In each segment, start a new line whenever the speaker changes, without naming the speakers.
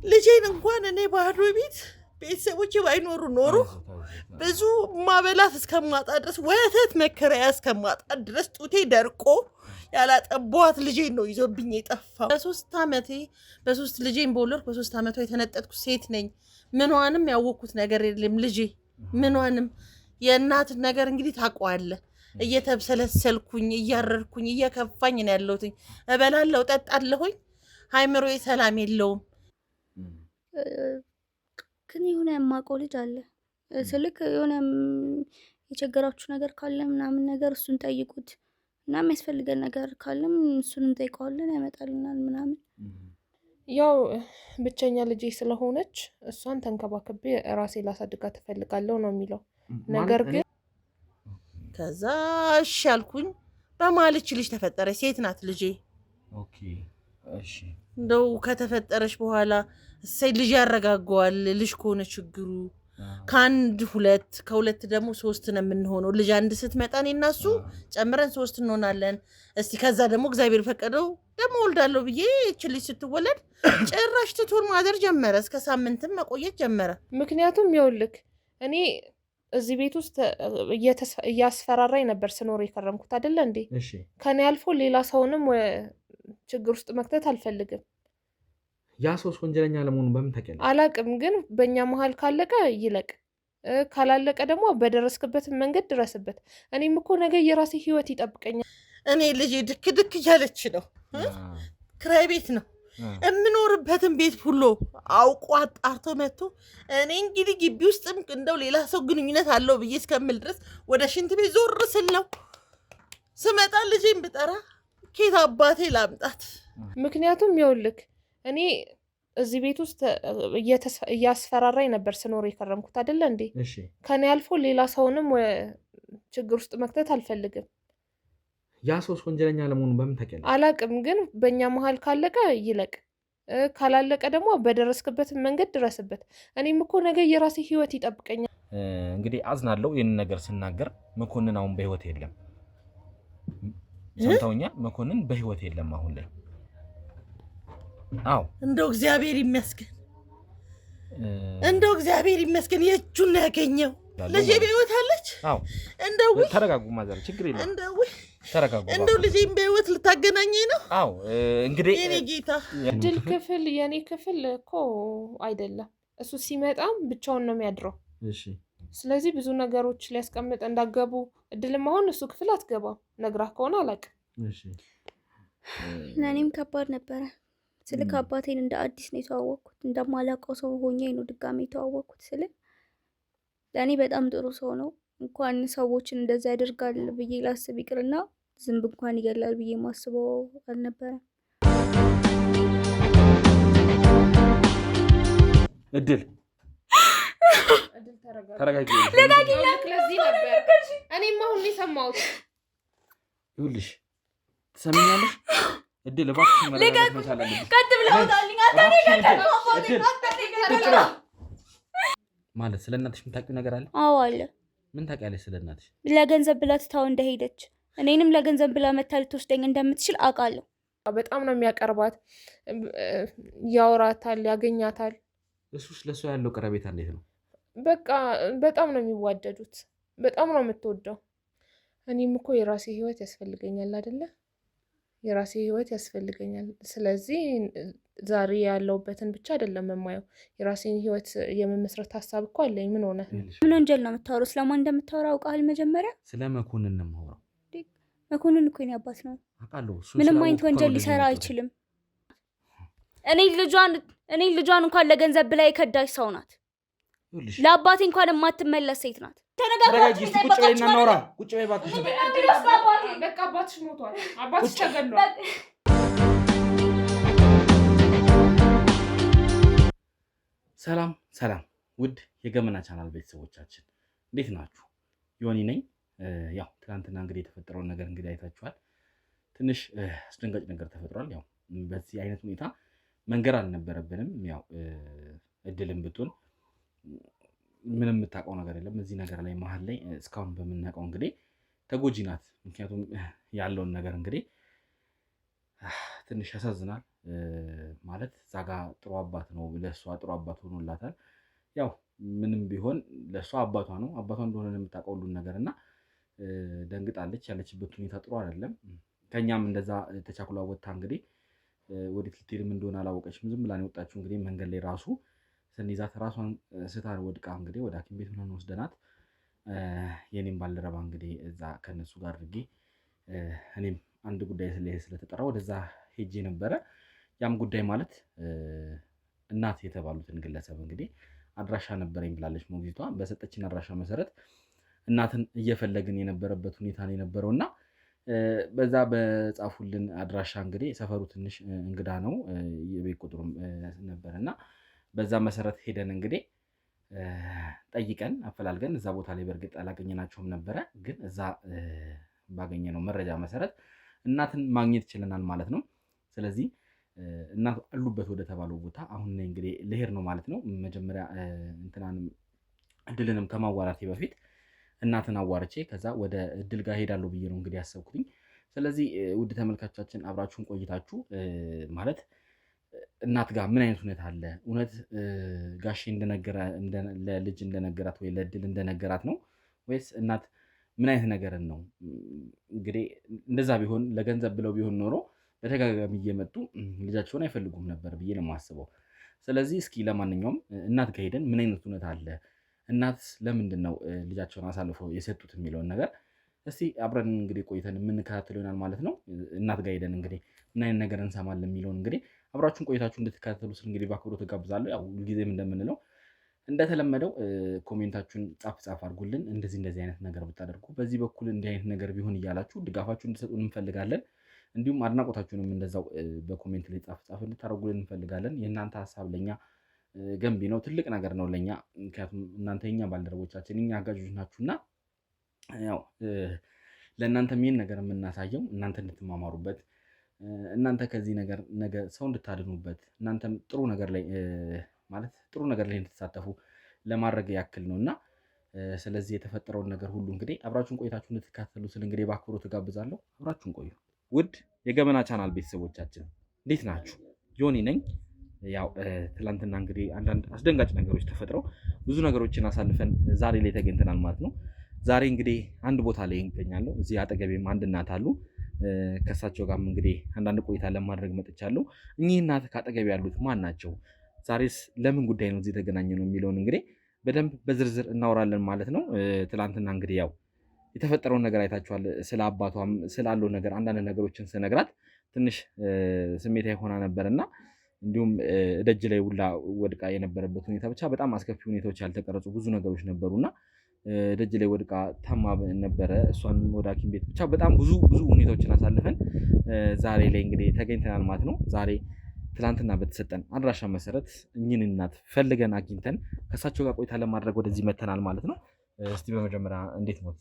ልጄን እንኳን እኔ ባዶ ቤተሰቦቼ ባይኖሩ ኖሮ ብዙ ማበላት እስከማጣ ድረስ ወተት መከራያ እስከማጣ ድረስ ጡቴ ደርቆ ያላጠቧት ልጄን ነው ይዞብኝ የጠፋው። በሶስት ልጄን በወለድኩ በ3 ዓመቷ የተነጠጥኩ ሴት ነኝ። ምኗንም ያወቅኩት ነገር የለም። ልጄ ምኗንም የእናትን ነገር እንግዲህ ታውቀዋለህ። እየተብሰለሰልኩኝ እያረርኩኝ እየከፋኝ ነው ያለሁት። እበላለሁ ጠጣለሁኝ፣ ሃይምሮዬ ሰላም የለውም።
ግን የሆነ የማውቀው ልጅ አለ ስልክ የሆነ የቸገራችሁ ነገር ካለ ምናምን ነገር እሱን ጠይቁት እና የሚያስፈልገን ነገር ካለም እሱን እንጠይቀዋለን ያመጣልናል ምናምን።
ያው ብቸኛ ልጄ ስለሆነች እሷን ተንከባክቤ ራሴ ላሳድጋት እፈልጋለሁ ነው የሚለው ነገር ግን
ከዛ እሺ አልኩኝ። በማለች ልጅ ተፈጠረች። ሴት ናት ልጄ።
ኦኬ እሺ።
እንደው ከተፈጠረች በኋላ እሰይ ልጅ ያረጋጋዋል። ልጅ ከሆነ ችግሩ ከአንድ ሁለት ከሁለት ደግሞ 3 ነው የምንሆነው። ልጅ አንድ ስትመጣ እኔና እሱ ጨምረን 3 እንሆናለን። እስቲ ከዛ ደግሞ እግዚአብሔር ፈቀደው ደግሞ ወልዳለሁ ብዬ እች ልጅ ስትወለድ ጭራሽ ትቶን ማደር ጀመረ። እስከ ሳምንትም መቆየት ጀመረ።
ምክንያቱም ይኸውልህ እኔ እዚህ ቤት ውስጥ እያስፈራራኝ ነበር ስኖር የከረምኩት አይደለ እንዴ? ከኔ አልፎ ሌላ ሰውንም ችግር ውስጥ መክተት አልፈልግም።
ያ ሰውስ ወንጀለኛ ለመሆኑ በምን ታውቂያለሽ?
አላቅም፣ ግን በእኛ መሀል ካለቀ ይለቅ፣ ካላለቀ ደግሞ በደረስክበት መንገድ ድረስበት። እኔም እኮ ነገ የራሴ ህይወት ይጠብቀኛል።
እኔ ልጅ ድክ እያለች ነው። ክራይ ቤት ነው የምኖርበትን ቤት ሁሉ አውቆ አጣርቶ መጥቶ እኔ እንግዲህ ግቢ ውስጥም እንደው ሌላ ሰው ግንኙነት አለው ብዬ እስከምል ድረስ ወደ ሽንት ቤት ዞር ስል ነው ስመጣ ልጄን ብጠራ ኬት አባቴ ላምጣት?
ምክንያቱም ይኸውልህ እኔ እዚህ ቤት ውስጥ እያስፈራራኝ ነበር ስኖር የከረምኩት አይደለ እንዴ? ከኔ አልፎ ሌላ ሰውንም ችግር ውስጥ መክተት አልፈልግም።
ያ ሰውስ ወንጀለኛ ለመሆኑ በምን ታውቂያለሽ?
አላቅም፣ ግን በእኛ መሀል ካለቀ ይለቅ፣ ካላለቀ ደግሞ በደረስክበት መንገድ ድረስበት። እኔም እኮ ነገ የራሴ ህይወት ይጠብቀኛል።
እንግዲህ አዝናለሁ ይህን ነገር ስናገር። መኮንን አሁን በህይወት የለም። ሰምተውኛ? መኮንን በህይወት የለም አሁን ላይ። አዎ
እንደው እግዚአብሔር ይመስገን፣ እንደው እግዚአብሔር ይመስገን የእጁን ነው ያገኘው። ልጄ በህይወት አለች።
አዎ
እንደው
ተረጋጉ ማዘር፣ ችግር የለም። ተረጋጉ።
እንደው ልጄን በህይወት ልታገናኘኝ ነው?
አዎ እንግዲህ
የኔ ጌታ።
እድል ክፍል የኔ ክፍል እኮ አይደለም። እሱ ሲመጣም ብቻውን ነው የሚያድረው።
እሺ።
ስለዚህ ብዙ ነገሮች ሊያስቀምጥ እንዳገቡ እድልም አሁን እሱ ክፍል አትገባም። ነግራህ ከሆነ አላውቅም።
እሺ።
ለእኔም ከባድ ነበረ። ስልክ አባቴን እንደ አዲስ ነው የተዋወቅኩት። እንደማላውቀው ሰው ሆኜ ነው ድጋሜ የተዋወቅኩት። ስልክ ለእኔ በጣም ጥሩ ሰው ነው። እንኳን ሰዎችን እንደዛ ያደርጋል ብዬ ላስብ ይቅርና ዝንብ እንኳን ይገላል ብዬ ማስበው አልነበረም።
እድል ተረጋጊ።
እኔም አሁን የሰማሁት
ይኸውልሽ፣ ትሰሚኛለሽ? እድል እባክሽ መረጋጋት መቻል አለብሽ።
ቀጥ ብለህ አውጣልኝ።
ማለት ስለ እናትሽ የምታውቂው ነገር አለ?
አዎ አለ።
ምን ታውቂያለሽ ስለ እናትሽ?
ለገንዘብ ብላ ትታው እንደሄደች እኔንም ለገንዘብ ብላ መታ ልትወስደኝ እንደምትችል አውቃለሁ።
በጣም ነው የሚያቀርባት፣ ያወራታል፣ ያገኛታል።
እሱስ ለእሷ ያለው ቀረቤታ እንዴት ነው?
በቃ በጣም ነው የሚዋደዱት። በጣም ነው የምትወደው። እኔም እኮ የራሴ ህይወት ያስፈልገኛል አይደለ? የራሴ ህይወት ያስፈልገኛል። ስለዚህ ዛሬ ያለውበትን ብቻ አይደለም የማየው፣ የራሴን ህይወት የመመስረት ሀሳብ እኮ አለኝ። ምን ሆነ?
ምን ወንጀል ነው የምታወራው? ስለማን እንደምታወራ አውቃል? መጀመሪያ
ስለ መኮንን ነው የማወራው።
መኮንን እኮ የኔ አባት ነው።
አውቃለሁ።
ምንም አይነት ወንጀል ሊሰራ አይችልም። እኔ ልጇን እንኳን ለገንዘብ ብላ የከዳች ሰው ናት። ለአባቴ እንኳን የማትመለስ ሴት ናት።
ተረጋጊ። ቁጭ በይና እናውራ። ቁጭ በይ እባክሽ።
በቃ አባትሽ ሞቷል። አባትሽ ተገድሏል።
ሰላም ውድ የገመና ቻናል ቤተሰቦቻችን እንዴት ናችሁ? ዮኒ ነኝ። ያው ትናንትና እንግዲህ የተፈጠረውን ነገር እንግዲህ አይታችኋል። ትንሽ አስደንጋጭ ነገር ተፈጥሯል። ያው በዚህ አይነት ሁኔታ መንገር አልነበረብንም። ያው እድልም ብትሆን ምንም የምታውቀው ነገር የለም እዚህ ነገር ላይ መሀል ላይ እስካሁን በምናውቀው እንግዲህ ተጎጂ ናት። ምክንያቱም ያለውን ነገር እንግዲህ ትንሽ ያሳዝናል። ማለት እዛ ጋ ጥሩ አባት ነው፣ ለእሷ ጥሩ አባት ሆኖላታል። ያው ምንም ቢሆን ለእሷ አባቷ ነው፣ አባቷ እንደሆነ የምታውቀው ሁሉን ነገር እና ደንግጣለች። ያለችበት ሁኔታ ጥሩ አይደለም። ከኛም እንደዛ ተቻኩላ ወጥታ እንግዲህ ወዴት ልትሄድም እንደሆነ አላወቀችም። ዝም ብላ ነው የወጣችው። እንግዲህ መንገድ ላይ ራሱ ስንይዛት ራሷን ስታ ወድቃ እንግዲህ ወደ ሐኪም ቤት ምናምን ወስደናት የኔም ባልደረባ እንግዲህ እዛ ከነሱ ጋር አድርጌ እኔም አንድ ጉዳይ ስለተጠራ ወደዛ ሄጄ ነበረ። ያም ጉዳይ ማለት እናት የተባሉትን ግለሰብ እንግዲህ አድራሻ ነበረኝ ብላለች ሞግዚቷ። በሰጠችን አድራሻ መሰረት እናትን እየፈለግን የነበረበት ሁኔታ ነው የነበረው እና በዛ በጻፉልን አድራሻ እንግዲህ ሰፈሩ ትንሽ እንግዳ ነው፣ የቤት ቁጥሩም ነበር እና በዛ መሰረት ሄደን እንግዲህ ጠይቀን አፈላልገን እዛ ቦታ ላይ በእርግጥ አላገኘናቸውም ነበረ። ግን እዛ ባገኘነው መረጃ መሰረት እናትን ማግኘት ችለናል ማለት ነው። ስለዚህ እናት አሉበት ወደ ተባለው ቦታ አሁን እንግዲህ ልሄድ ነው ማለት ነው። መጀመሪያ እንትናንም እድልንም ከማዋራቴ በፊት እናትን አዋርቼ ከዛ ወደ እድል ጋር ሄዳለሁ ብዬ ነው እንግዲህ ያሰብኩትኝ። ስለዚህ ውድ ተመልካቾቻችን አብራችሁን ቆይታችሁ ማለት እናት ጋር ምን አይነት ሁኔታ አለ፣ እውነት ጋሼ ለልጅ እንደነገራት ወይ ለእድል እንደነገራት ነው ወይስ እናት ምን አይነት ነገርን ነው? እንግዲህ እንደዛ ቢሆን ለገንዘብ ብለው ቢሆን ኖሮ በተጋጋሚ እየመጡ ልጃቸውን አይፈልጉም ነበር ብዬ ነው የማስበው። ስለዚህ እስኪ ለማንኛውም እናት ጋር ሄደን ምን አይነት ሁኔታ አለ፣ እናት ለምንድን ነው ልጃቸውን አሳልፈው የሰጡት የሚለውን ነገር እስቲ አብረን እንግዲህ ቆይተን የምንከታተል ይሆናል ማለት ነው። እናት ጋር ሄደን እንግዲህ ምን አይነት ነገር እንሰማለን የሚለውን እንግዲህ አብራችሁን ቆይታችሁ እንድትከታተሉ ስል እንግዲህ በአክብሮት እጋብዛለሁ። ያው ሁልጊዜም እንደምንለው እንደተለመደው ኮሜንታችሁን ጻፍ አድርጉልን። እንደዚህ አይነት ነገር ብታደርጉ፣ በዚህ በኩል እንዲህ አይነት ነገር ቢሆን እያላችሁ ድጋፋችሁን እንድትሰጡን እንፈልጋለን። እንዲሁም አድናቆታችሁንም እንደዛው በኮሜንት ላይ ጻፍ እንድታደርጉልን እንፈልጋለን። የእናንተ ሀሳብ ለኛ ገንቢ ነው፣ ትልቅ ነገር ነው ለኛ። ምክንያቱም እናንተ የኛ ባልደረቦቻችን የኛ አጋዦች ናችሁና ያው ለእናንተም ይህን ነገር የምናሳየው እናንተ እንድትማማሩበት፣ እናንተ ከዚህ ነገር ነገ ሰው እንድታድኑበት፣ እናንተም ጥሩ ነገር ላይ ማለት ጥሩ ነገር ላይ እንድትሳተፉ ለማድረግ ያክል ነውና ስለዚህ የተፈጠረውን ነገር ሁሉ እንግዲህ አብራችሁን ቆይታችሁ እንድትከታተሉ ስል እንግዲህ በአክብሮት እጋብዛለሁ። አብራችሁን ቆዩ። ውድ የገመና ቻናል ቤተሰቦቻችን እንዴት ናችሁ? ዮኒ ነኝ። ያው ትላንትና እንግዲህ አንዳንድ አስደንጋጭ ነገሮች ተፈጥረው ብዙ ነገሮችን አሳልፈን ዛሬ ላይ ተገኝተናል ማለት ነው። ዛሬ እንግዲህ አንድ ቦታ ላይ እንገኛለሁ። እዚህ አጠገቤም አንድ እናት አሉ። ከእሳቸው ጋርም እንግዲህ አንዳንድ ቆይታ ለማድረግ መጥቻለሁ። እኚህ እናት ካጠገቤ ያሉት ማን ናቸው? ዛሬስ ለምን ጉዳይ ነው እዚህ የተገናኘ ነው የሚለውን እንግዲህ በደንብ በዝርዝር እናወራለን ማለት ነው። ትላንትና እንግዲህ ያው የተፈጠረውን ነገር አይታችኋል። ስለ አባቷም ስላለው ነገር አንዳንድ ነገሮችን ስነግራት ትንሽ ስሜታዊ ሆና ነበርና እንዲሁም ደጅ ላይ ውላ ወድቃ የነበረበት ሁኔታ ብቻ በጣም አስከፊ ሁኔታዎች ያልተቀረጹ ብዙ ነገሮች ነበሩና ደጅ ላይ ወድቃ ታማ ነበረ። እሷን ወደ ሐኪም ቤት ብቻ በጣም ብዙ ሁኔታዎችን አሳልፈን ዛሬ ላይ እንግዲህ ተገኝተናል ማለት ነው። ዛሬ ትላንትና በተሰጠን አድራሻ መሰረት እኚህን እናት ፈልገን አግኝተን ከእሳቸው ጋር ቆይታ ለማድረግ ወደዚህ መተናል ማለት ነው። እስቲ በመጀመሪያ እንዴት ሞት?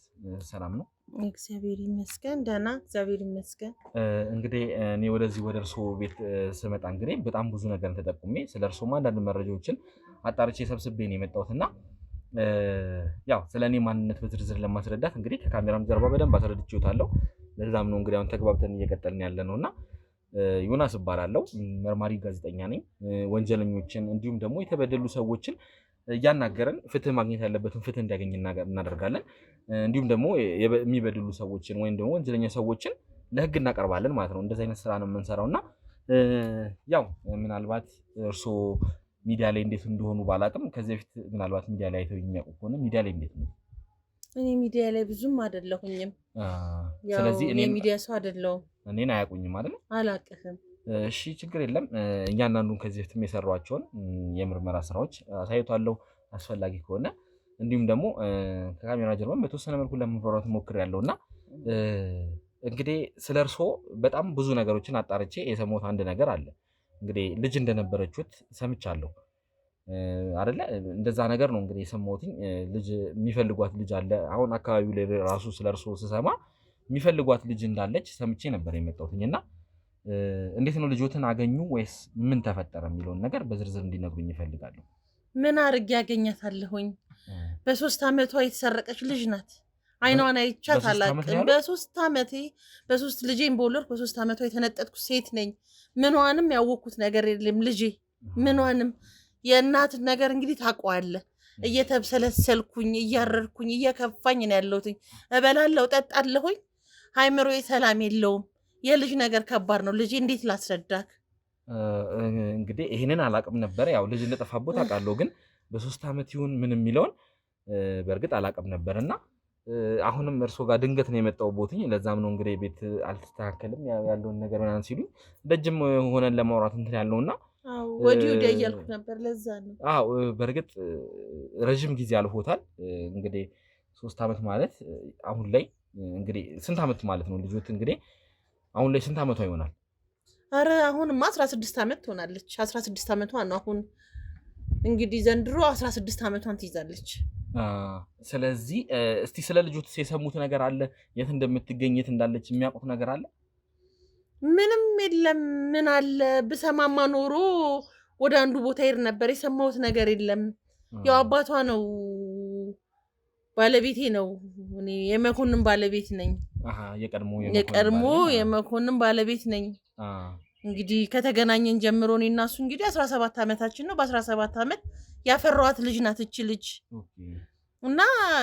ሰላም ነው?
እግዚአብሔር ይመስገን ደህና፣ እግዚአብሔር ይመስገን።
እንግዲህ እኔ ወደዚህ ወደ እርሶ ቤት ስመጣ እንግዲህ በጣም ብዙ ነገር ተጠቁሜ ስለ እርሶም አንዳንድ መረጃዎችን አጣርቼ ሰብስቤ ነው የመጣሁትና ያው ስለ እኔ ማንነት በዝርዝር ለማስረዳት እንግዲህ ከካሜራም ጀርባ በደንብ አስረድቼዎታለሁ። ለዛም ነው እንግዲህ አሁን ተግባብተን እየቀጠልን ያለ ነውና ዮናስ እባላለሁ። መርማሪ ጋዜጠኛ ነኝ። ወንጀለኞችን እንዲሁም ደግሞ የተበደሉ ሰዎችን እያናገረን ፍትህ ማግኘት ያለበትን ፍትህ እንዲያገኝ እናደርጋለን። እንዲሁም ደግሞ የሚበድሉ ሰዎችን ወይም ደግሞ ወንጀለኛ ሰዎችን ለህግ እናቀርባለን ማለት ነው። እንደዚህ አይነት ስራ ነው የምንሰራውና ያው ምናልባት እርስዎ ሚዲያ ላይ እንዴት እንደሆኑ ባላቅም ከዚህ በፊት ምናልባት ሚዲያ ላይ አይተው የሚያውቁ ከሆነ ሚዲያ ላይ እንዴት ነው?
እኔ ሚዲያ ላይ ብዙም አይደለሁኝም።
ስለዚህ
እኔ ሚዲያ ሰው አይደለሁም።
እኔን አያውቁኝም አይደል?
አላውቅህም።
እሺ ችግር የለም። እያንዳንዱን ከዚህ በፊትም የሰሯቸውን የምርመራ ስራዎች አሳይቷለሁ አስፈላጊ ከሆነ እንዲሁም ደግሞ ከካሜራ ጀርባም በተወሰነ መልኩ ለማብራራት ሞክሬያለሁ እና እንግዲህ ስለ እርስዎ በጣም ብዙ ነገሮችን አጣርቼ የሰማሁት አንድ ነገር አለ። እንግዲህ ልጅ እንደነበረችሁት ሰምቻለሁ አይደለ? እንደዛ ነገር ነው እንግዲህ የሰማሁትኝ። ልጅ የሚፈልጓት ልጅ አለ። አሁን አካባቢው ላይ ራሱ ስለ እርስዎ ስሰማ የሚፈልጓት ልጅ እንዳለች ሰምቼ ነበር የመጣሁትኝ እና እንዴት ነው ልጆትን አገኙ ወይስ ምን ተፈጠረ የሚለውን ነገር በዝርዝር እንዲነግሩኝ ይፈልጋሉ።
ምን አድርጌ ያገኛታለሁኝ? በ3 ዓመቷ የተሰረቀች ልጅ ናት። አይኗን አይቻት አላውቅም። በ3 ልጄን በወለድኩ በ3 ዓመቷ የተነጠጥኩ ሴት ነኝ። ምኗንም ያወቅኩት ነገር የለም ልጄ ምኗንም። የእናትን ነገር እንግዲህ ታውቀዋለህ። እየተብሰለሰልኩኝ እያረርኩኝ እየከፋኝ ነው ያለሁት። እበላለሁ ጠጣለሁኝ፣ አይምሮዬ ሰላም የለውም። የልጅ ነገር ከባድ ነው። ልጄ እንዴት ላስረዳክ?
እንግዲህ ይሄንን አላውቅም ነበር። ያው ልጅ እንደጠፋቦት አውቃለሁ፣ ግን በ3 ዓመት ይሁን ምን የሚለውን በእርግጥ አላውቅም ነበርና አሁንም እርሶ ጋር ድንገት ነው የመጣው ቦትኝ። ለዛም ነው እንግዲህ ቤት አልተስተካከልም ያለውን ነገር ምናምን ሲሉ ደጅም ሆነን ለማውራት እንትን ያልነውና
ወዲሁ እያልኩ ነበር። ለዛ ነው።
አዎ በእርግጥ ረጅም ጊዜ አልፎታል። እንግዲህ 3 ዓመት ማለት አሁን ላይ እንግዲህ ስንት ዓመት ማለት ነው ልጆት? እንግዲህ አሁን ላይ ስንት ዓመቷ ይሆናል?
አረ አሁንማ 16 ዓመት ትሆናለች። 16 ዓመቷ ነው አሁን። እንግዲህ ዘንድሮ 16 ዓመቷን ትይዛለች።
ስለዚህ እስቲ ስለ ልጆት የሰሙት ነገር አለ? የት እንደምትገኝ የት እንዳለች የሚያውቁት ነገር አለ?
ምንም የለም። ምን አለ ብሰማማ ኖሮ ወደ አንዱ ቦታ ሄድ ነበር። የሰማሁት ነገር የለም። ያው አባቷ ነው ባለቤቴ ነው። እኔ የመኮንን ባለቤት ነኝ። የቀድሞ የመኮንን ባለቤት ነኝ። እንግዲህ ከተገናኘን ጀምሮ እኔ እና እሱ እንግዲህ 17 ዓመታችን ነው። በ17 ዓመት ያፈራኋት ልጅ ናት እቺ ልጅ እና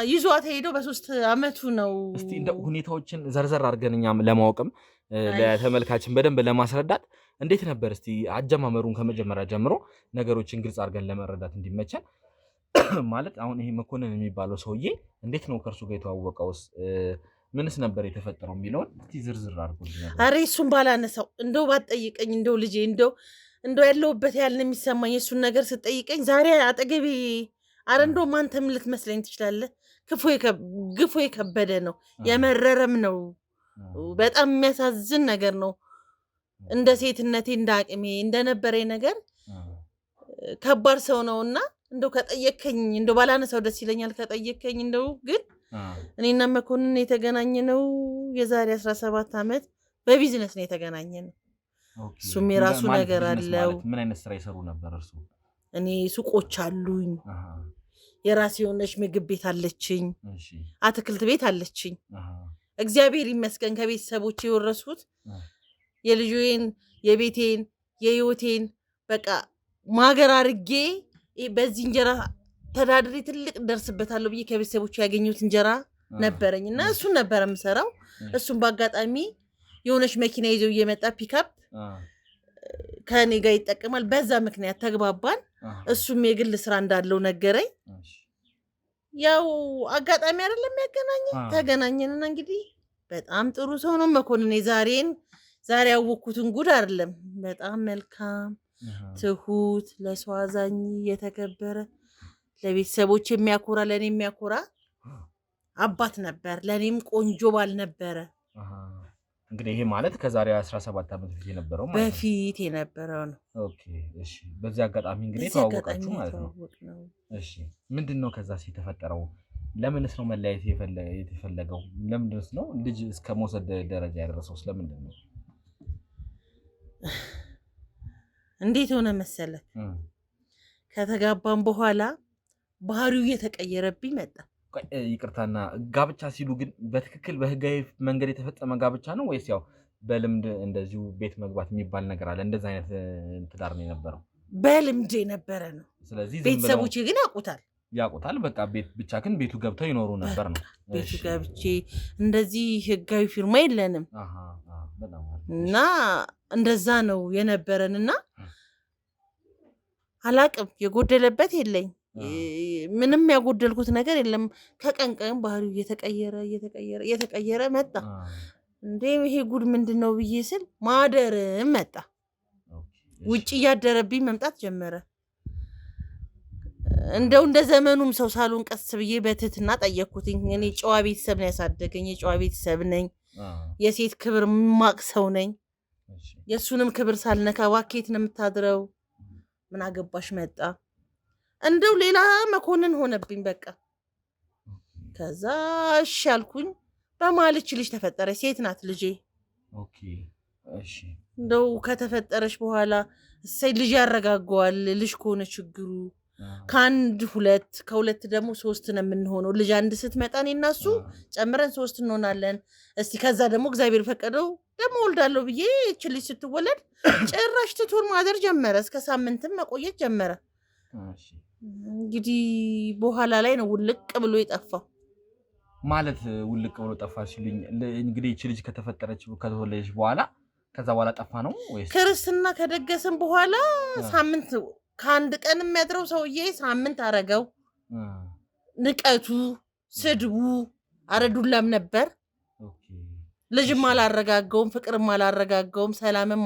ይዟት ሄዶ በ3 ዓመቱ ነው።
እስቲ እንደ ሁኔታዎችን ዘርዘር አድርገን እኛም ለማወቅም ለተመልካችን በደንብ ለማስረዳት እንዴት ነበር እስቲ አጀማመሩን ከመጀመሪያ ጀምሮ ነገሮችን ግልጽ አድርገን ለመረዳት እንዲመቸን ማለት አሁን ይሄ መኮንን የሚባለው ሰውዬ እንዴት ነው ከእርሱ ጋር የተዋወቀውስ? ምንስ ነበር የተፈጠረው የሚለውን እስቲ ዝርዝር አድርጎልኝ።
አረ እሱን ባላነሳው እንደው ባትጠይቀኝ እንደው ልጄ እንደው ያለሁበት ያልን የሚሰማኝ እሱን ነገር ስትጠይቀኝ ዛሬ አጠገቤ አረ እንደው አንተም ልትመስለኝ ትችላለህ። ግፉ የከበደ ነው፣ የመረረም ነው። በጣም የሚያሳዝን ነገር ነው። እንደ ሴትነቴ እንደ አቅሜ እንደነበረ ነገር ከባድ ሰው ነውና እንደው ከጠየከኝ እንደው ባላነሳው ደስ ይለኛል። ከጠየከኝ እንደው ግን እኔና መኮንን የተገናኘ ነው የዛሬ 17 ዓመት በቢዝነስ ነው የተገናኘ ነው። እሱም የራሱ ነገር አለው።
ምን አይነት ስራ ይሰሩ ነበር እርሱ?
እኔ ሱቆች አሉኝ፣ የራሴ የሆነች ምግብ ቤት አለችኝ፣ አትክልት ቤት አለችኝ። እግዚአብሔር ይመስገን ከቤተሰቦቼ የወረስኩት የልጆዬን የቤቴን የህይወቴን በቃ ማገር አድርጌ በዚህ እንጀራ ተዳድሬ ትልቅ ደርስበታለሁ ብዬ ከቤተሰቦቼ ያገኙት እንጀራ ነበረኝ እና እሱን ነበር የምሰራው። እሱም በአጋጣሚ የሆነች መኪና ይዘው እየመጣ ፒክአፕ ከኔ ጋር ይጠቀማል። በዛ ምክንያት ተግባባን። እሱም የግል ስራ እንዳለው ነገረኝ። ያው አጋጣሚ አይደለም ያገናኘን። ተገናኘንና እንግዲህ በጣም ጥሩ ሰው ነው መኮንን። ዛሬ ያወቅኩትን ጉድ አይደለም። በጣም መልካም፣ ትሁት፣ ለሰው አዛኝ፣ የተከበረ፣ ለቤተሰቦች የሚያኮራ፣ ለእኔ የሚያኮራ አባት ነበር። ለእኔም ቆንጆ ባል ነበረ።
እንግዲህ ይሄ ማለት ከዛሬ 17 ዓመት በፊት የነበረው ማለት ነው።
በፊት የነበረው ነው።
ኦኬ እሺ። በዚህ አጋጣሚ እንግዲህ ተዋወቃችሁ ማለት ነው። እሺ። ምንድነው ከዛስ የተፈጠረው? ለምንስ ነው መለያየት የተፈለገው? ለምንድነው ነው ልጅ እስከ መውሰድ ደረጃ ያደረሰው? ስለምንድን ነው?
እንዴት ሆነ መሰለህ? ከተጋባን በኋላ ባህሪው እየተቀየረብኝ መጣ።
ይቅርታና ጋብቻ ሲሉ ግን በትክክል በህጋዊ መንገድ የተፈጸመ ጋብቻ ነው ወይስ ያው በልምድ እንደዚሁ ቤት መግባት የሚባል ነገር አለ? እንደዛ አይነት ትዳር ነው የነበረው?
በልምድ የነበረ ነው።
ስለዚህ
ቤተሰቦቼ ግን
ያውቁታል። በቃ ቤት ብቻ ግን ቤቱ ገብተው ይኖሩ ነበር ነው።
ቤቱ ገብቼ እንደዚህ ህጋዊ ፊርማ የለንም እና እንደዛ ነው የነበረንና አላቅም፣ የጎደለበት የለኝ። ምንም ያጎደልኩት ነገር የለም። ከቀን ቀን ባህሪው እየተቀየረ መጣ። እንዴ ይሄ ጉድ ምንድን ነው ብዬ ስል ማደርም መጣ። ውጭ እያደረብኝ መምጣት ጀመረ። እንደው እንደ ዘመኑም ሰው ሳሉን ቀስ ብዬ በትህትና ጠየቅኩትኝ። እኔ ጨዋ ቤተሰብ ነው ያሳደገኝ፣ የጨዋ ቤተሰብ ነኝ፣ የሴት ክብር ማቅ ሰው ነኝ። የእሱንም ክብር ሳልነካ ዋኬት ነው የምታድረው፣ ምን አገባሽ መጣ። እንደው ሌላ መኮንን ሆነብኝ በቃ። ከዛ እሺ አልኩኝ። በማልች ልጅ ተፈጠረች። ሴት ናት ልጄ። እንደው ከተፈጠረች በኋላ እሰይ ልጅ ያረጋገዋል። ልጅ ከሆነ ችግሩ ከአንድ ሁለት ከሁለት ደግሞ 3 ነው የምንሆነው። ልጅ አንድ ስትመጣ እኔ እና እሱ ጨምረን 3 እንሆናለን። እስቲ ከዛ ደግሞ እግዚአብሔር ፈቀደው ደግሞ ወልዳለሁ ብዬ እቺ ልጅ ስትወለድ ጭራሽ ትቶን ማደር ጀመረ። እስከ ሳምንትም መቆየት ጀመረ። እንግዲህ በኋላ ላይ ነው ውልቅ ብሎ የጠፋው።
ማለት ውልቅ ብሎ ጠፋ ሲሉኝ እንግዲህ እቺ ልጅ ከተወለደች በኋላ ከዛ በኋላ ጠፋ ነው ወይስ
ክርስትና ከደገሰን በኋላ ሳምንት ከአንድ ቀን የሚያድረው ሰውዬ ሳምንት አረገው። ንቀቱ፣ ስድቡ፣ አረዱላም ነበር። ልጅም አላረጋገውም፣ ፍቅርም አላረጋገውም፣ ሰላምም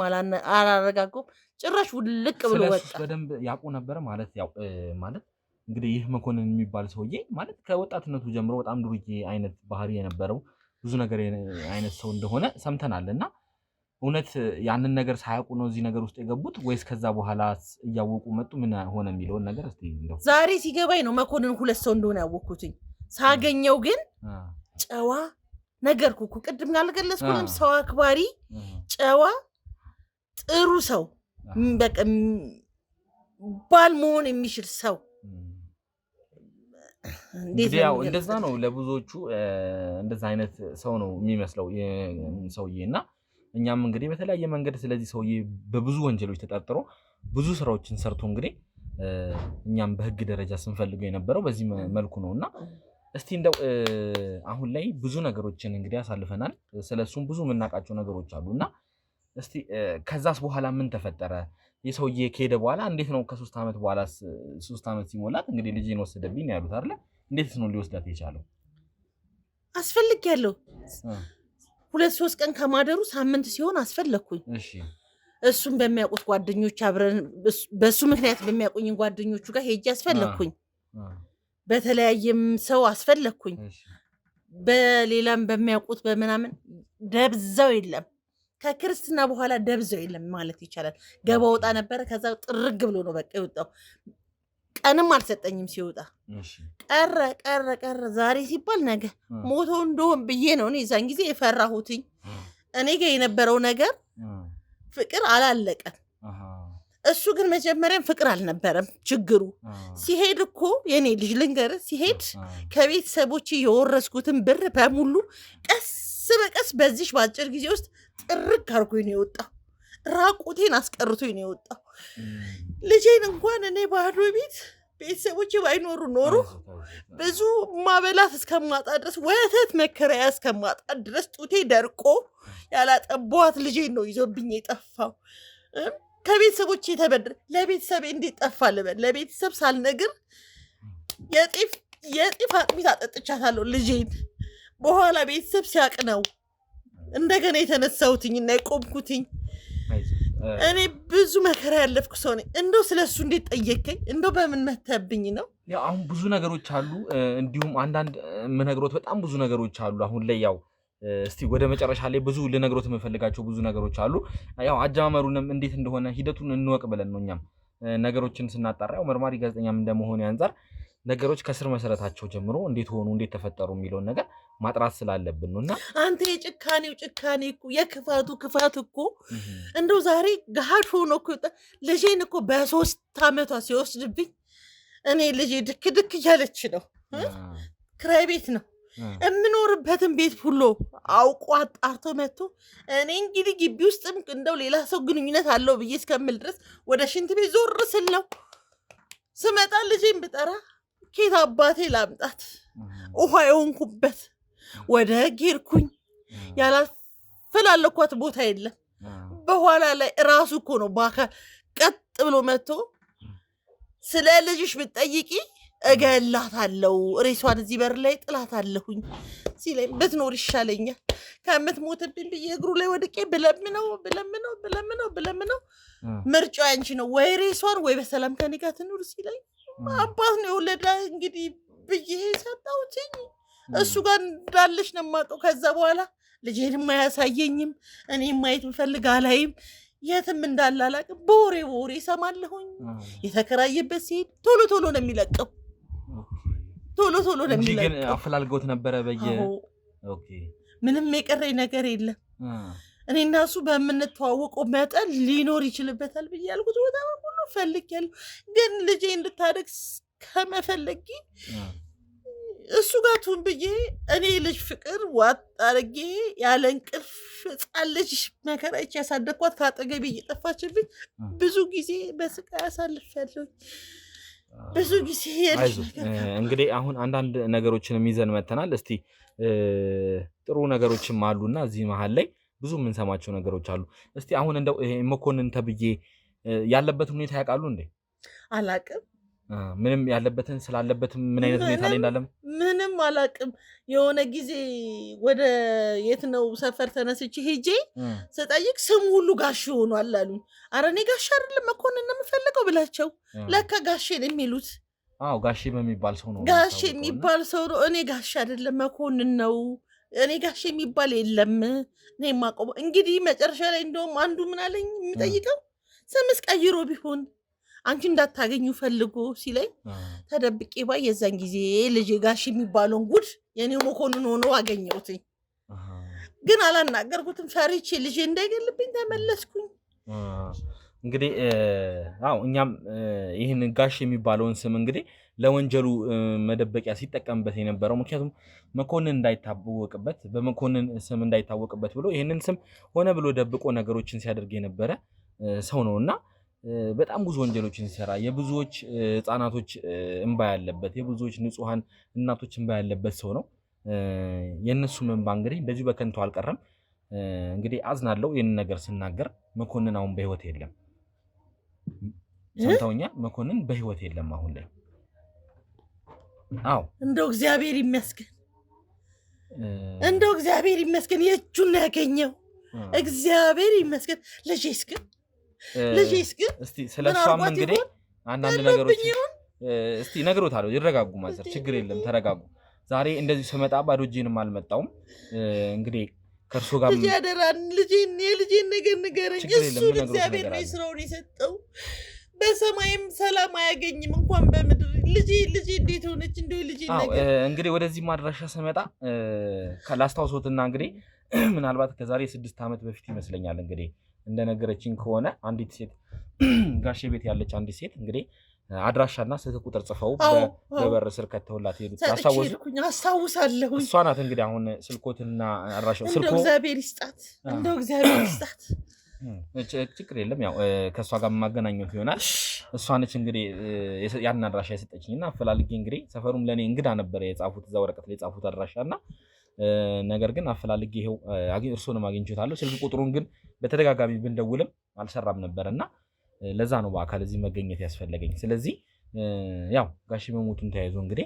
አላረጋገውም። ጭራሽ ውልቅ ብሎ ወጣ።
ስለሱ በደንብ ያውቁ ነበር ማለት ያው ማለት እንግዲህ ይህ መኮንን የሚባል ሰውዬ ማለት ከወጣትነቱ ጀምሮ በጣም ዱርዬ አይነት ባህሪ የነበረው ብዙ ነገር አይነት ሰው እንደሆነ ሰምተናልና እውነት ያንን ነገር ሳያውቁ ነው እዚህ ነገር ውስጥ የገቡት ወይስ ከዛ በኋላ እያወቁ መጡ? ምን ሆነ የሚለውን ነገር እስቲ እንደው
ዛሬ ሲገባኝ ነው መኮንን ሁለት ሰው እንደሆነ ያወቅኩትኝ። ሳገኘው ግን ጨዋ ነገርኩ እኮ ቅድም ያልገለጽኩልም ሰው አክባሪ፣ ጨዋ፣ ጥሩ ሰው በቃ ባል መሆን የሚችል ሰው
እንደዛ ነው። ለብዙዎቹ እንደዛ አይነት ሰው ነው የሚመስለው ሰውዬና እኛም እንግዲህ በተለያየ መንገድ ስለዚህ ሰውዬ በብዙ ወንጀሎች ተጠርጥሮ ብዙ ስራዎችን ሰርቶ እንግዲህ እኛም በህግ ደረጃ ስንፈልገው የነበረው በዚህ መልኩ ነውና እስቲ እንደው አሁን ላይ ብዙ ነገሮችን እንግዲህ አሳልፈናል። ስለሱም ብዙ የምናውቃቸው ነገሮች አሉና እስቲ ከዛስ በኋላ ምን ተፈጠረ? የሰውዬ ከሄደ በኋላ እንዴት ነው ከ3 ዓመት በኋላ 3 ዓመት ሲሞላት እንግዲህ ልጄን ወሰደብኝ ነው ያሉት አይደል? እንዴት ነው ሊወስዳት የቻለው?
አስፈልጊያለሁ 2-3 ቀን ከማደሩ ሳምንት ሲሆን አስፈለኩኝ።
እሺ
እሱም በሚያውቁት ጓደኞች አብረን በሱ ምክንያት በሚያውቁኝ ጓደኞቹ ጋር ሄጄ አስፈለኩኝ። በተለያየም ሰው አስፈለኩኝ። በሌላም በሚያውቁት በመናምን ደብዛው የለም። ከክርስትና በኋላ ደብዛው የለም ማለት ይቻላል። ገባ ወጣ ነበረ። ከዛ ጥርግ ብሎ ነው በቃ የወጣው። ቀንም አልሰጠኝም ሲወጣ ቀረ። ዛሬ ሲባል ነገ ሞቶ እንደሆን ብዬ ነው እኔ እዛን ጊዜ የፈራሁትኝ። እኔ ጋር የነበረው ነገር ፍቅር አላለቀም። እሱ ግን መጀመሪያም ፍቅር አልነበረም ችግሩ። ሲሄድ እኮ የኔ ልጅ ልንገርህ፣ ሲሄድ ከቤተሰቦች የወረስኩትን ብር በሙሉ ቀስ በቀስ በዚሽ በአጭር ጊዜ ውስጥ ጥርግ አድርጎኝ ነው የወጣው። ራቁቴን አስቀርቶኝ ነው የወጣው። ልጄን እንኳን እኔ ባዶ ቤተሰቦች ባይኖሩ ኖሮ ብዙ ማበላት እስከማጣ ድረስ ወተት መከራያ እስከማጣ ድረስ ጡቴ ደርቆ ያላጠቧት ልጄን ነው ይዞብኝ የጠፋው። ከቤተሰቦች የተበድር ለቤተሰብ እንዴት ጠፋ ልበል? ለቤተሰብ ሳልነግር የጤፍ አጥሚት አጠጥቻታለሁ ልጄን። በኋላ ቤተሰብ ሲያቅ ነው እንደገና የተነሳሁትኝ እና የቆምኩትኝ። እኔ ብዙ መከራ ያለፍኩ ሰው ነኝ። እንደው ስለሱ እንዴት ጠየከኝ? እንደው በምን መተብኝ ነው?
ያው አሁን ብዙ ነገሮች አሉ፣ እንዲሁም አንዳንድ የምነግሮት በጣም ብዙ ነገሮች አሉ። አሁን ላይ ያው እስቲ ወደ መጨረሻ ላይ ብዙ ልነግሮት የምፈልጋቸው ብዙ ነገሮች አሉ። ያው አጀማመሩንም እንዴት እንደሆነ ሂደቱን እንወቅ ብለን ነው እኛም ነገሮችን ስናጣራ ያው መርማሪ ጋዜጠኛም እንደመሆኑ አንፃር ነገሮች ከስር መሰረታቸው ጀምሮ እንዴት ሆኑ እንዴት ተፈጠሩ የሚለውን ነገር ማጥራት ስላለብን ነውና
አንተ የጭካኔው ጭካኔ እኮ የክፋቱ ክፋት እኮ እንደው ዛሬ ገሃድ ሆኖ እኮ ልጄን እኮ በ3 ዓመቷ ሲወስድብኝ እኔ ልጄ ድክ እያለች ነው። ክራይ ቤት ነው የምኖርበትን ቤት ሁሉ አውቆ አጣርቶ መጥቶ እኔ እንግዲህ ግቢ ውስጥም እንደው ሌላ ሰው ግንኙነት አለው ብዬ እስከምል ድረስ ወደ ሽንት ቤት ዞር ስል ነው ስመጣ ልጄን ብጠራ ኬት አባቴ ላምጣት? ውሃ የሆንኩበት ወደ ህግ ሄድኩኝ። ያላፈላለኳት ቦታ የለም። በኋላ ላይ ራሱ እኮ ነው በአካል ቀጥ ብሎ መጥቶ ስለ ልጅሽ ብትጠይቂ እገላታለሁ፣ ሬሷን እዚህ በር ላይ ጥላታለሁኝ ሲለኝ ብትኖር ይሻለኛል ከምትሞትብኝ ብዬ እግሩ ላይ ወድቄ ብለምነው ምርጫው ያንቺ ነው፣ ወይ ሬሷን ወይ በሰላም ከኔ ጋር ትኑር ሲለኝ አባት ነው የወለዳ እንግዲህ ብዬ ሰጠሁትኝ። እሱ ጋር እንዳለሽ ነው የማውቀው። ከዛ በኋላ ልጄንም አያሳየኝም። እኔም ማየት ብፈልግ አላይም። የትም እንዳለ አላውቅም። በወሬ እሰማለሁኝ። የተከራየበት ሲሄድ ቶሎ ነው የሚለቀው። ቶሎ ነው የሚለቀው።
ግን አፈላልገውት ነበረ
ምንም የቀረኝ ነገር የለም። እኔ እና እሱ በምንተዋወቀው መጠን ሊኖር ይችልበታል ብዬ ያልኩት ቦታ ሁሉ ፈልጌያለሁ። ግን ልጄ እንድታደግ ከመፈለጊ እሱ ጋር ትሁን ብዬ እኔ ልጅ ፍቅር ዋጥ አድርጌ ያለ እንቅልፍ ሕፃን ልጅ መከራይቼ ያሳደግኳት ከአጠገቤ እየጠፋችብኝ ብዙ ጊዜ በስቃይ አሳልፌያለሁ። ብዙ ጊዜ
እንግዲህ አሁን አንዳንድ ነገሮችንም ይዘን መተናል። እስቲ ጥሩ ነገሮችም አሉና እዚህ መሀል ላይ ብዙ የምንሰማቸው ነገሮች አሉ። እስቲ አሁን እንደው ይሄ መኮንን ተብዬ ያለበት ሁኔታ ያውቃሉ እንዴ?
አላቅም።
ምንም ያለበትን ስላለበትም ምን አይነት ሁኔታ ላይ እንዳለም
ምንም አላቅም። የሆነ ጊዜ ወደ የት ነው ሰፈር ተነስቼ ሄጄ ስጠይቅ ስሙ ሁሉ ጋሽ ሆኗል አሉኝ። ኧረ እኔ ጋሽ አይደለም መኮንን ነው የምፈልገው ብላቸው ለካ ጋሼ ነው የሚሉት።
አዎ ጋሼ በሚባል ሰው ነው
ጋሼ የሚባል ሰው ነው። እኔ ጋሼ አይደለም መኮንን ነው። እኔ ጋሼ የሚባል የለም። እኔ የማውቀው እንግዲህ መጨረሻ ላይ እንደውም አንዱ ምን አለኝ የሚጠይቀው ስምስ ቀይሮ ቢሆን አንቺ እንዳታገኙ ፈልጎ ሲለኝ ተደብቄ ባይ የዛን ጊዜ ልጅ ጋሽ የሚባለውን ጉድ የኔው መኮንን ሆኖ አገኘሁትኝ። ግን አላናገርኩትም ፈሪቼ ልጄ እንዳይገልብኝ ተመለስኩኝ።
እንግዲህ አዎ እኛም ይህን ጋሽ የሚባለውን ስም እንግዲህ ለወንጀሉ መደበቂያ ሲጠቀምበት የነበረው ምክንያቱም መኮንን እንዳይታወቅበት በመኮንን ስም እንዳይታወቅበት ብሎ ይህንን ስም ሆነ ብሎ ደብቆ ነገሮችን ሲያደርግ የነበረ ሰው ነውና በጣም ብዙ ወንጀሎችን ሲሰራ የብዙዎች ህፃናቶች እንባ ያለበት የብዙዎች ንጹሃን እናቶች እንባ ያለበት ሰው ነው። የነሱም እንባ እንግዲህ እንደዚሁ በከንቱ አልቀረም። እንግዲህ አዝናለሁ ይህንን ነገር ስናገር። መኮንን አሁን በህይወት የለም። ሰምተውኛል? መኮንን በህይወት የለም አሁን ላይ። አዎ
እንደው እግዚአብሔር ይመስገን፣ እንደው እግዚአብሔር ይመስገን የእጁን ያገኘው እግዚአብሔር ይመስገን። ልጄስ ግን
እስቲ ስለሷም እንግዲህ አንዳንድ ነገሮች እስቲ ነግሮታለሁ። ይረጋጉ ማዘር፣ ችግር የለም ተረጋጉ። ዛሬ እንደዚህ ስመጣ ባዶ እጄንም አልመጣሁም። እንግዲህ ከእርሶ ጋር
ልጄ አደራን የልጄን ነገር ንገረኝ። እሱ እግዚአብሔር ነው ስራውን የሰጠው። በሰማይም ሰላም አያገኝም እንኳን በምድር። ልጄ እንዴት ሆነች? እንደው ልጄ ነገር
እንግዲህ ወደዚህ ማድረሻ ስመጣ ላስታውሶትና እንግዲህ ምናልባት ከዛሬ 6 ዓመት በፊት ይመስለኛል እንግዲህ እንደነገረችኝ ከሆነ አንዲት ሴት ጋሼ ቤት ያለች አንዲት ሴት እንግዲህ አድራሻና ስልክ ቁጥር ጽፈው በበር ስር ከተውላት ሄዱት።
አስታውሳለሁ።
እሷ ናት እንግዲህ አሁን ስልኮትና አድራሻው
እንደው እግዚአብሔር ይስጣት፣ እንደው እግዚአብሔር ይስጣት።
ችግር የለም ያው ከእሷ ጋር ማገናኘት ይሆናል። እሷ ነች እንግዲህ ያን አድራሻ የሰጠችኝና አፈላልጌ እንግዲህ ሰፈሩም ለእኔ እንግዳ ነበረ የጻፉት እዛ ወረቀት ላይ የጻፉት አድራሻና ነገር ግን አፈላልጌ ይኸው እርሶንም አግኝቼታለሁ። ስልክ ቁጥሩን ግን በተደጋጋሚ ብንደውልም አልሰራም ነበርና ለዛ ነው በአካል እዚህ መገኘት ያስፈለገኝ። ስለዚህ ያው ጋሽ መሞቱን ተያይዞ እንግዲህ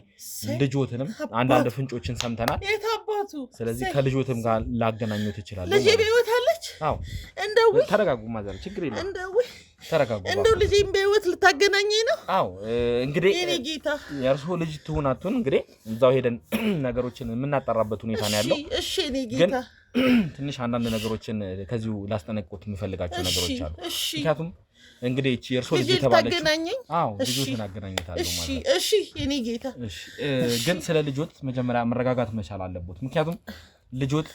ልጆትንም አንዳንድ ፍንጮችን ሰምተናል።
የታባቱ
ስለዚህ ከልጆትም ጋር ላገናኘው ትችላለህ።
ልጄ በህይወት አለች?
አዎ
እንደው
ተረጋጉ ማዘር፣ ችግር የለም ተረጋጉ።
እንደው ልጄን በህይወት ልታገናኘኝ ነው?
አዎ እንግዲህ
የኔ ጌታ
የእርሶ ልጅ ትሁን አትሁን እንግዲህ እዛው ሄደን ነገሮችን የምናጠራበት ሁኔታ ነው ያለው።
እሺ የኔ ጌታ
ትንሽ አንዳንድ ነገሮችን ከዚሁ ላስጠነቅቁት የምፈልጋቸው ነገሮች አሉ። ምክንያቱም እንግዲህ እቺ የእርሶ ልጅ ተባለች። አዎ ልጆትን አገናኝታለሁ ማለት ነው።
እሺ የኔ ጌታ
ግን ስለ ልጆት መጀመሪያ መረጋጋት መቻል አለበት። ምክንያቱም ልጆት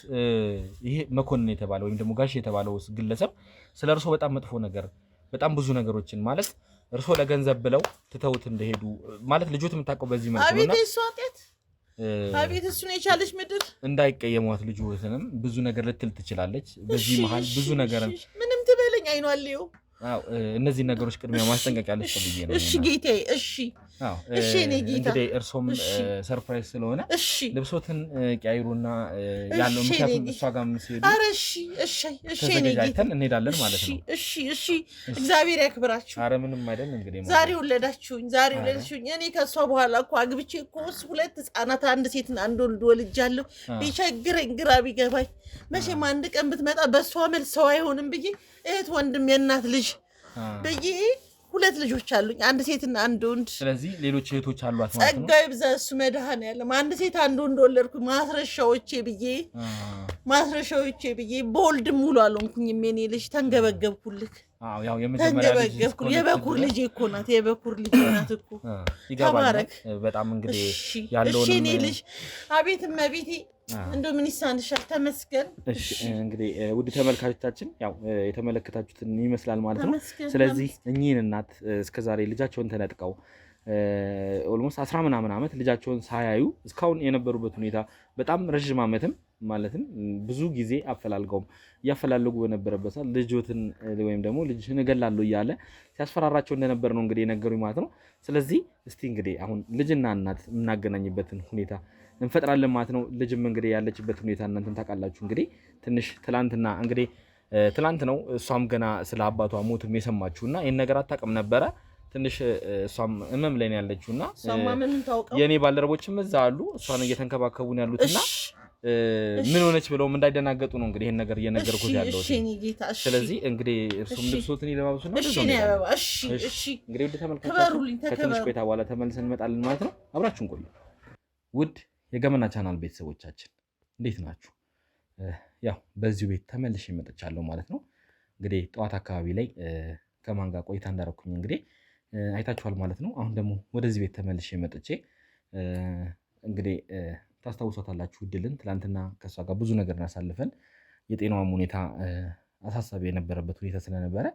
ይሄ መኮንን የተባለ ወይም ደግሞ ጋሽ የተባለው ግለሰብ ስለ እርሶ በጣም መጥፎ ነገር በጣም ብዙ ነገሮችን ማለት እርሶ ለገንዘብ ብለው ትተውት እንደሄዱ ማለት ልጆት የምታውቀው በዚህ መልኩ ነውና
አቤት እሱን የቻለች ምድር
እንዳይቀየሟት ልጆትንም ብዙ ነገር ልትል ትችላለች። በዚህ መሀል ብዙ ነገር
ምንም ትበለኝ አይኗልዩ።
አዎ እነዚህ ነገሮች ቅድሚያ ማስጠንቀቂያ ልስጥ ብዬ ነው።
እሺ ጌታዬ፣ እሺ እሺ እኔ ጌታ
እንግዲህ እርሶም ሰርፕራይዝ ስለሆነ ልብሶትን ቀያይሩና ያለው ምክንያቱም እሷ ጋር መስሄዱ።
ኧረ እሺ እኔ ጌታ
እንሄዳለን ማለት ነው።
እሺ እግዚአብሔር ያክብራችሁ።
ኧረ ምንም አይደል። እንግዲህ
ዛሬ ወለዳችሁኝ። እኔ ከሷ በኋላ እኮ አግብቼ እኮ 2 ህፃናት አንድ ሴትና አንድ ወልድ ወልጃለሁ። ቢቸግረኝ ግራ ቢገባኝ መቼም አንድ ቀን ብትመጣ በሷ መልስ ሰው አይሆንም ብዬ እህት ወንድም የእናት ልጅ ብዬ 2 ልጆች አሉኝ፣ አንድ ሴትና አንድ ወንድ።
ስለዚህ ሌሎች እህቶች አሏት ማለት ነው።
ጸጋዬ ብዛ እሱ መድኃኔዓለም አንድ ሴት አንድ ወንድ ወለድኩ። ማስረሻዎቼ ብዬ በወልድም ሙሉ አልሆንኩኝም። የኔ ልጅ ተንገበገብኩልክ።
አዎ ያው የመጀመሪያ ልጅ
የበኩር ልጅ እኮ ናት። የበኩር ልጅ ናት እኮ
ተባረክ። በጣም እንግዲህ ያለውን
እሺ እኔ ልጅ አቤት እመቤቴ እንደው ምን ይሳንሻል? ተመስገን።
እሺ እንግዲህ ውድ ተመልካቾቻችን ያው የተመለከታችሁትን ይመስላል ማለት ነው። ስለዚህ እኚህን እናት እስከዛሬ ልጃቸውን ተነጥቀው ኦልሞስት 10 ምናምን ዓመት ልጃቸውን ሳያዩ እስካሁን የነበሩበት ሁኔታ በጣም ረዥም ዓመትም ማለትም ብዙ ጊዜ አፈላልገውም እያፈላለጉ በነበረበት ሰዓት ልጆትን ወይም ደግሞ ልጅህን እገላለሁ እያለ ሲያስፈራራቸው እንደነበር ነው እንግዲህ የነገሩኝ ማለት ነው። ስለዚህ እስቲ እንግዲህ አሁን ልጅና እናት የምናገናኝበትን ሁኔታ እንፈጥራለን ማለት ነው። ልጅም እንግዲህ ያለችበት ሁኔታ እናንተን ታውቃላችሁ። እንግዲህ ትንሽ ትላንት ነው እሷም ገና ስለ አባቷ ሞትም የሰማችሁና ይህን ነገር አታውቅም ነበረ። ትንሽ እሷም እመም ላይ ነው ያለችውና የኔ ባልደረቦችም እዛ አሉ እሷን እየተንከባከቡ ነው ያሉትና ምን ሆነች ብለውም እንዳይደናገጡ ነው እንግዲህ ይሄን ነገር እየነገርኩት ያለው። ስለዚህ እንግዲህ እርሱም ልብሶትን ይለባብሱና እንግዲህ ውድ ተመልካቾች ከትንሽ ቆይታ በኋላ ተመልሰን እንመጣለን ማለት ነው። አብራችሁን ቆዩ። ውድ የገመና ቻናል ቤተሰቦቻችን እንዴት ናችሁ? ያው በዚሁ ቤት ተመልሼ መጥቻለሁ ማለት ነው። እንግዲህ ጠዋት አካባቢ ላይ ከማን ጋር ቆይታ እንዳደረኩኝ እንግዲህ አይታችኋል ማለት ነው። አሁን ደግሞ ወደዚህ ቤት ተመልሼ መጥቼ እንግዲህ ታስታውሷታላችሁ ድልን ትላንትና ከእሷ ጋር ብዙ ነገር እናሳልፈን የጤናዋም ሁኔታ አሳሳቢ የነበረበት ሁኔታ ስለነበረ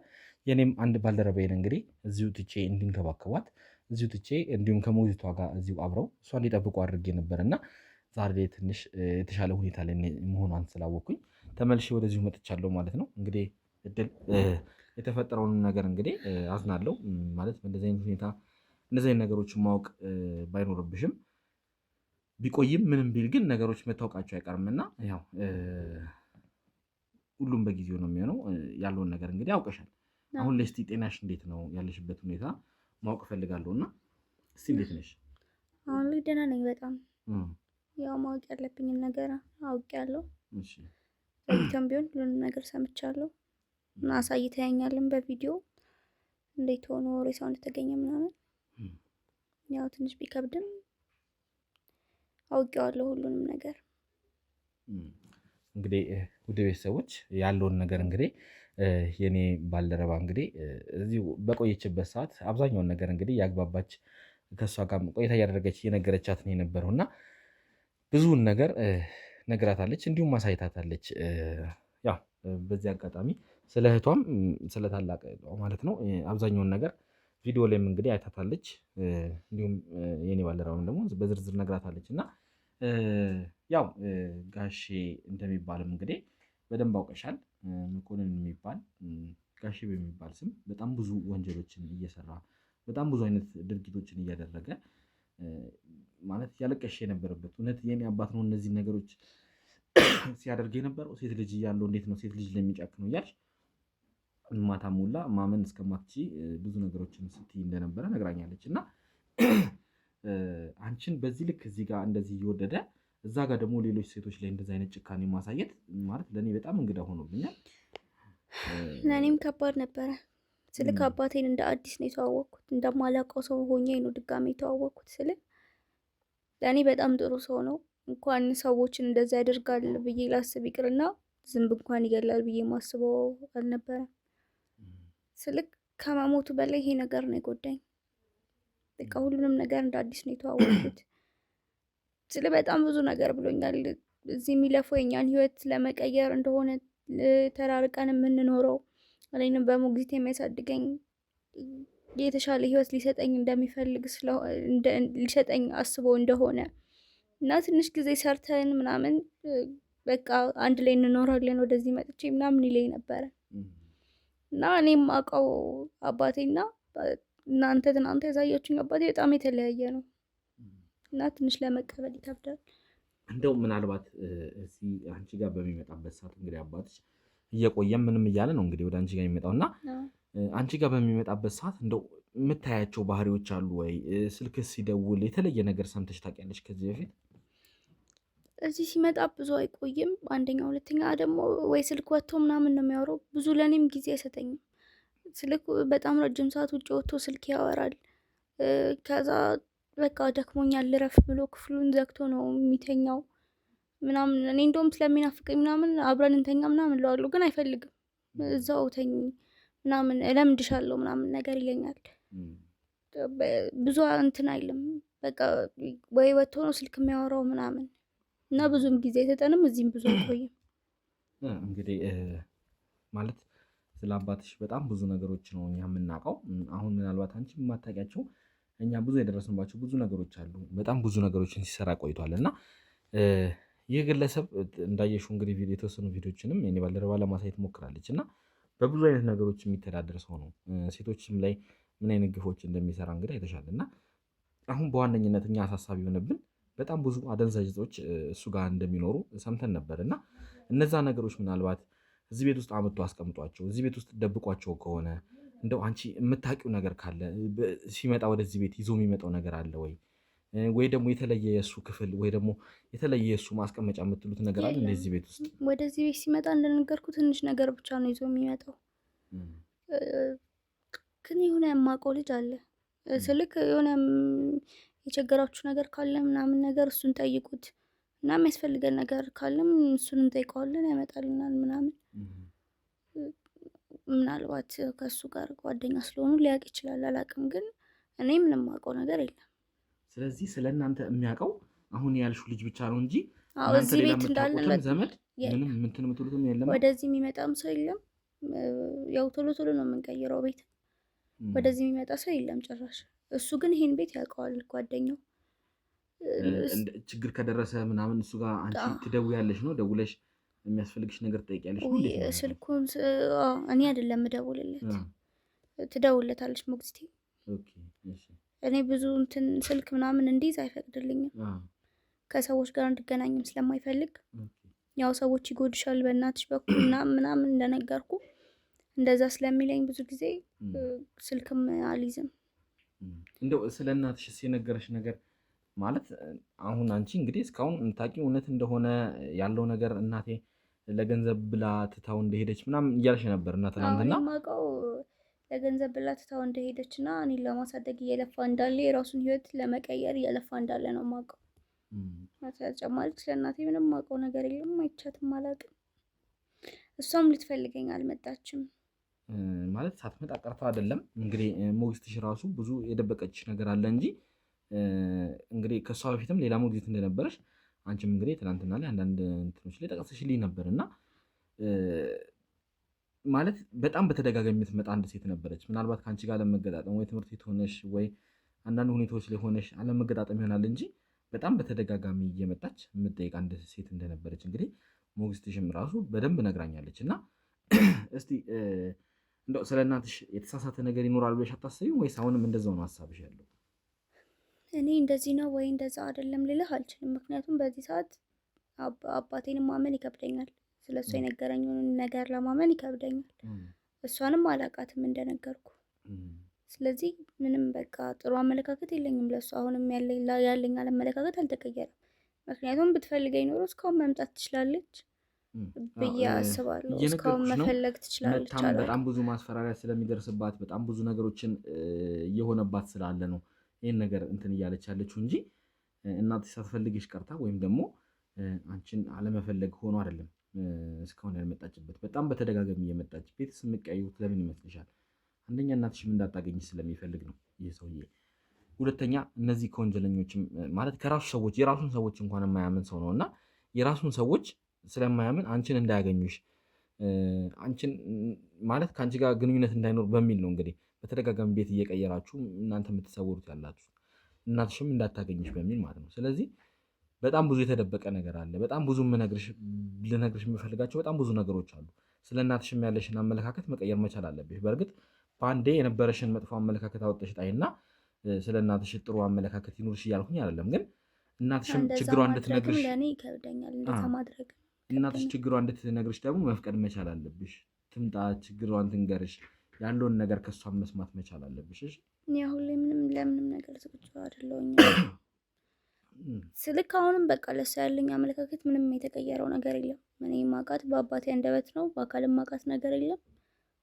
የኔም አንድ ባልደረባዬን እንግዲህ እዚሁ ትቼ እንዲንከባከቧት እዚሁ ትቼ እንዲሁም ከሞግዚቷ ጋር እዚሁ አብረው እሷ እንዲጠብቁ አድርጌ ነበር እና ዛሬ ላይ ትንሽ የተሻለ ሁኔታ ላይ መሆኗን ስላወቅኩኝ ተመልሼ ወደዚሁ መጥቻለሁ ማለት ነው። እንግዲህ እድል የተፈጠረውን ነገር እንግዲህ አዝናለሁ ማለት በእንደዚህ አይነት ሁኔታ እንደዚህ አይነት ነገሮችን ማወቅ ባይኖርብሽም ቢቆይም ምንም ቢል ግን ነገሮች መታወቃቸው አይቀርምና ያው ሁሉም በጊዜው ነው የሚሆነው። ያለውን ነገር እንግዲህ አውቀሻል። አሁን ላይ እስቲ ጤናሽ እንዴት ነው? ያለሽበት ሁኔታ ማወቅ እፈልጋለሁ እና እስቲ እንዴት ነሽ?
አሁን ላይ ደህና ነኝ በጣም ያው ማወቅ ያለብኝን ነገር አውቄያለሁ።
እሺ
በቪዲዮም ቢሆን ሁሉንም ነገር ሰምቻለሁ እና አሳይተኸኛልም በቪዲዮ እንዴት ሆኖ ሬሳው እንደተገኘ ምናምን ያው ትንሽ ቢከብድም አውቄዋለሁ ሁሉንም ነገር።
እንግዲህ ውድ ቤተሰቦች ያለውን ነገር እንግዲህ የኔ ባልደረባ እንግዲህ እዚሁ በቆየችበት ሰዓት አብዛኛውን ነገር እንግዲህ ያግባባች ከእሷ ጋር ቆይታ እያደረገች እየነገረቻት ነው የነበረው እና ብዙውን ነገር ነግራታለች፣ እንዲሁም ማሳይታታለች። ያው በዚህ አጋጣሚ ስለ እህቷም ስለ ታላቅ ማለት ነው አብዛኛውን ነገር ቪዲዮ ላይም እንግዲህ አይታታለች። እንዲሁም የኔ ባልደረባም ደግሞ በዝርዝር ነግራታለች እና ያው ጋሼ እንደሚባልም እንግዲህ በደንብ አውቀሻል። መኮንን የሚባል ጋሼ በሚባል ስም በጣም ብዙ ወንጀሎችን እየሰራ በጣም ብዙ አይነት ድርጊቶችን እያደረገ ማለት ያለቀሽ የነበረበት እውነት የኔ አባት ነው እነዚህ ነገሮች ሲያደርግ የነበረው ሴት ልጅ እያለው እንዴት ነው ሴት ልጅ ለሚጨክ ነው እያልሽ ማታ ሙላ ማመን እስከማትቺ ብዙ ነገሮችን ስትይ እንደነበረ ነግራኛለች እና አንቺን በዚህ ልክ እዚህ ጋር እንደዚህ እየወደደ እዛ ጋር ደግሞ ሌሎች ሴቶች ላይ እንደዚህ አይነት ጭካኔ ማሳየት ማለት ለእኔ በጣም እንግዳ ሆኖብኛል።
ለእኔም ከባድ ነበረ። ስልክ አባቴን እንደ አዲስ ነው የተዋወቅኩት። እንደማላውቀው ሰው ሆኜ ነው ድጋሜ የተዋወቅኩት። ስልክ ለእኔ በጣም ጥሩ ሰው ነው። እንኳን ሰዎችን እንደዛ ያደርጋል ብዬ ላስብ ይቅርና ዝንብ እንኳን ይገላል ብዬ ማስበው አልነበረም። ስልክ ከመሞቱ በላይ ይሄ ነገር ነው የጎዳኝ። በቃ ሁሉንም ነገር እንደ አዲስ ነው የተዋወቅኩት። ስለ በጣም ብዙ ነገር ብሎኛል። እዚህ የሚለፈው የኛን ህይወት ለመቀየር እንደሆነ ተራርቀን የምንኖረው እኔንም በሞግዚት የሚያሳድገኝ የተሻለ ህይወት ሊሰጠኝ እንደሚፈልግ ሊሰጠኝ አስቦ እንደሆነ እና ትንሽ ጊዜ ሰርተን ምናምን በቃ አንድ ላይ እንኖራለን ወደዚህ መጥቼ ምናምን ይለኝ ነበረ እና እኔም አውቀው አባቴና እናንተ ትናንት ያሳያችሁኝ አባቴ በጣም የተለያየ ነው እና ትንሽ ለመቀበል ይከብዳል።
እንደው ምናልባት እዚህ አንቺ ጋር በሚመጣበት ሰዓት እንግዲህ አባትሽ እየቆየም ምንም እያለ ነው እንግዲህ ወደ አንቺ ጋር የሚመጣውና አንቺ ጋር በሚመጣበት ሰዓት እንደው የምታያቸው ባህሪዎች አሉ ወይ? ስልክ ሲደውል የተለየ ነገር ሰምተሽ ታውቂያለሽ ከዚህ በፊት?
እዚህ ሲመጣ ብዙ አይቆይም። አንደኛ ሁለተኛ ደግሞ ወይ ስልክ ወጥቶ ምናምን ነው የሚያወራው። ብዙ ለኔም ጊዜ አይሰጠኝም። ስልክ በጣም ረጅም ሰዓት ውጭ ወጥቶ ስልክ ያወራል። ከዛ በቃ ደክሞኛል ልረፍ ብሎ ክፍሉን ዘግቶ ነው የሚተኛው ምናምን። እኔ እንደውም ስለሚናፍቀኝ ምናምን አብረን እንተኛ ምናምን እለዋለሁ፣ ግን አይፈልግም። እዛው ተኝ ምናምን እለምድሻለሁ ምናምን ነገር ይለኛል። ብዙ እንትን አይልም በቃ ወይ ወጥቶ ነው ስልክ የሚያወራው ምናምን እና ብዙም ጊዜ አይሰጠንም። እዚህም ብዙ አይቆይም።
እንግዲህ ማለት ስለ አባትሽ በጣም ብዙ ነገሮች ነው እኛ የምናውቀው። አሁን ምናልባት አንቺ የማታውቂያቸው እኛ ብዙ የደረስንባቸው ብዙ ነገሮች አሉ። በጣም ብዙ ነገሮችን ሲሰራ ቆይቷል እና ይህ ግለሰብ እንዳየሽው እንግዲህ የተወሰኑ ቪዲዮችንም የኔ ባልደረባ ለማሳየት ሞክራለች እና በብዙ አይነት ነገሮች የሚተዳደር ሰው ነው። ሴቶችም ላይ ምን አይነት ግፎች እንደሚሰራ እንግዲህ አይተሻል። እና አሁን በዋነኝነት እኛ አሳሳቢ የሆነብን በጣም ብዙ አደንዛዥ እጾች እሱ ጋር እንደሚኖሩ ሰምተን ነበር እና እነዛ ነገሮች ምናልባት እዚህ ቤት ውስጥ አመጡ አስቀምጧቸው እዚህ ቤት ውስጥ ደብቋቸው ከሆነ እንደው አንቺ የምታውቂው ነገር ካለ ሲመጣ ወደዚህ ቤት ይዞ የሚመጣው ነገር አለ ወይ ደግሞ የተለየ የእሱ ክፍል ወይ ደግሞ የተለየ የእሱ ማስቀመጫ የምትሉት ነገር አለ እንደዚህ ቤት ውስጥ?
ወደዚህ ቤት ሲመጣ እንደነገርኩ ትንሽ ነገር ብቻ ነው ይዞ የሚመጣው። ግን የሆነ የማውቀው ልጅ አለ ስልክ የሆነ የቸገራችሁ ነገር ካለ ምናምን ነገር እሱን ጠይቁት እና የሚያስፈልገን ነገር ካለም እሱን እንጠይቀዋለን ያመጣልናል ምናምን። ምናልባት ከእሱ ጋር ጓደኛ ስለሆኑ ሊያውቅ ይችላል አላውቅም። ግን እኔ ምንም የማውቀው ነገር የለም።
ስለዚህ ስለ እናንተ የሚያውቀው አሁን ያልሽው ልጅ ብቻ ነው እንጂ
እዚህ ቤት እንዳለን
ዘመድ ምንም እንትን የምትሉትም የለም።
ወደዚህ የሚመጣም ሰው የለም። ያው ቶሎ ቶሎ ነው የምንቀይረው ቤት። ወደዚህ የሚመጣ ሰው የለም ጭራሽ። እሱ ግን ይሄን ቤት ያውቀዋል ጓደኛው።
ችግር ከደረሰ ምናምን እሱ ጋር አንቺ ትደውያለሽ ነው? ደውለሽ የሚያስፈልግሽ ነገር ትጠይቂያለሽ ነው?
ስልኩን እኔ አይደለም እደውልለት፣ ትደውልለታለች ሞግዚቴ። እኔ ብዙ እንትን ስልክ ምናምን እንዲይዝ አይፈቅድልኝም። ከሰዎች ጋር እንድገናኝም ስለማይፈልግ ያው ሰዎች ይጎድሻል በእናትሽ በኩል ምናምን እንደነገርኩ እንደዛ ስለሚለኝ ብዙ ጊዜ ስልክም አልይዝም።
እንደው ስለ እናትሽ የነገረሽ ነገር ማለት አሁን አንቺ እንግዲህ እስካሁን የምታውቂው እውነት እንደሆነ ያለው ነገር እናቴ ለገንዘብ ብላ ትታው እንደሄደች ምናምን እያልሽ ነበር እና ትናንትና
የማውቀው ለገንዘብ ብላ ትታው እንደሄደች እና እኔን ለማሳደግ እየለፋ እንዳለ የራሱን ሕይወት ለመቀየር እየለፋ እንዳለ ነው የማውቀው። ተጨማሪ ስለ እናቴ ምንም የማውቀው ነገር የለም። አይቻትም አላውቅም። እሷም ልትፈልገኝ አልመጣችም።
ማለት ሳትመጣ ቀርታ አይደለም እንግዲህ ሞግዚትሽ ራሱ ብዙ የደበቀችሽ ነገር አለ እንጂ እንግዲህ ከእሷ በፊትም ሌላ ሞግዚት እንደነበረሽ አንቺም እንግዲህ ትናንትና ላይ አንዳንድ እንትኖች ላይ ጠቀስሽልኝ ነበር እና ማለት በጣም በተደጋጋሚ የምትመጣ አንድ ሴት ነበረች። ምናልባት ከአንቺ ጋር አለመገጣጠም ወይ ትምህርት ቤት ሆነሽ ወይ አንዳንድ ሁኔታዎች ላይ ሆነሽ አለመገጣጠም ይሆናል እንጂ በጣም በተደጋጋሚ እየመጣች የምትጠይቅ አንድ ሴት እንደነበረች እንግዲህ ሞግዚትሽም ራሱ በደንብ ነግራኛለች። እና እስቲ እንደው ስለ እናትሽ የተሳሳተ ነገር ይኖራል ብለሽ አታስቢም ወይስ አሁንም እንደዛው ነው ሀሳብሽ ያለው?
እኔ እንደዚህ ነው ወይ እንደዛ አይደለም ልልህ አልችልም። ምክንያቱም በዚህ ሰዓት አባቴንም ማመን ይከብደኛል። ስለሷ የነገረኝን ነገር ለማመን ይከብደኛል። እሷንም አላውቃትም እንደነገርኩ። ስለዚህ ምንም በቃ ጥሩ አመለካከት የለኝም ለሷ። አሁንም ያለኝ አመለካከት አልተቀየረም። ምክንያቱም ብትፈልገኝ ኖሮ እስካሁን መምጣት ትችላለች ብዬ አስባለሁ። እስካሁን መፈለግ ትችላለች።
በጣም ብዙ ማስፈራሪያ ስለሚደርስባት በጣም ብዙ ነገሮችን እየሆነባት ስላለ ነው ይህን ነገር እንትን እያለች ያለችው እንጂ እናትሽ ሳትፈልግሽ ቀርታ ወይም ደግሞ አንቺን አለመፈለግ ሆኖ አይደለም እስካሁን ያልመጣችበት። በጣም በተደጋጋሚ እየመጣች ቤትስ የምትቀያዩት ለምን ይመስልሻል? አንደኛ እናትሽም እንዳታገኝ ስለሚፈልግ ነው ይህ ሰውዬ። ሁለተኛ እነዚህ ከወንጀለኞችም ማለት ከራሱ ሰዎች የራሱን ሰዎች እንኳን የማያምን ሰው ነው እና የራሱን ሰዎች ስለማያምን አንቺን እንዳያገኙሽ አንቺን ማለት ከአንቺ ጋር ግንኙነት እንዳይኖር በሚል ነው እንግዲህ በተደጋጋሚ ቤት እየቀየራችሁ እናንተ የምትሰውሩት ያላችሁ እናትሽም እንዳታገኝሽ በሚል ማለት ነው። ስለዚህ በጣም ብዙ የተደበቀ ነገር አለ። በጣም ብዙ ልነግርሽ የምፈልጋቸው በጣም ብዙ ነገሮች አሉ። ስለ እናትሽም ያለሽን አመለካከት መቀየር መቻል አለብሽ። በእርግጥ በአንዴ የነበረሽን መጥፎ አመለካከት አወጣሽ ጣይና ስለ እናትሽ ጥሩ አመለካከት ይኑርሽ እያልኩኝ አይደለም። ግን እናትሽም ችግሯ እንድትነግርሽ
ለእኔ ይከብደኛል እንደዛ ማድረግ።
እናትሽ ችግሯ እንድትነግርሽ ደግሞ መፍቀድ መቻል አለብሽ። ትምጣ፣ ችግሯን ትንገርሽ፣ ያለውን ነገር ከእሷን መስማት መቻል አለብሽ።
እኔ አሁን ላይ ለምንም ነገር ዝግጁ አይደለሁኝ። ስልክ አሁንም በቃ ለእሷ ያለኝ አመለካከት ምንም የተቀየረው ነገር የለም። እኔ ማውቃት በአባቴ አንደበት ነው፣ በአካልም ማውቃት ነገር የለም።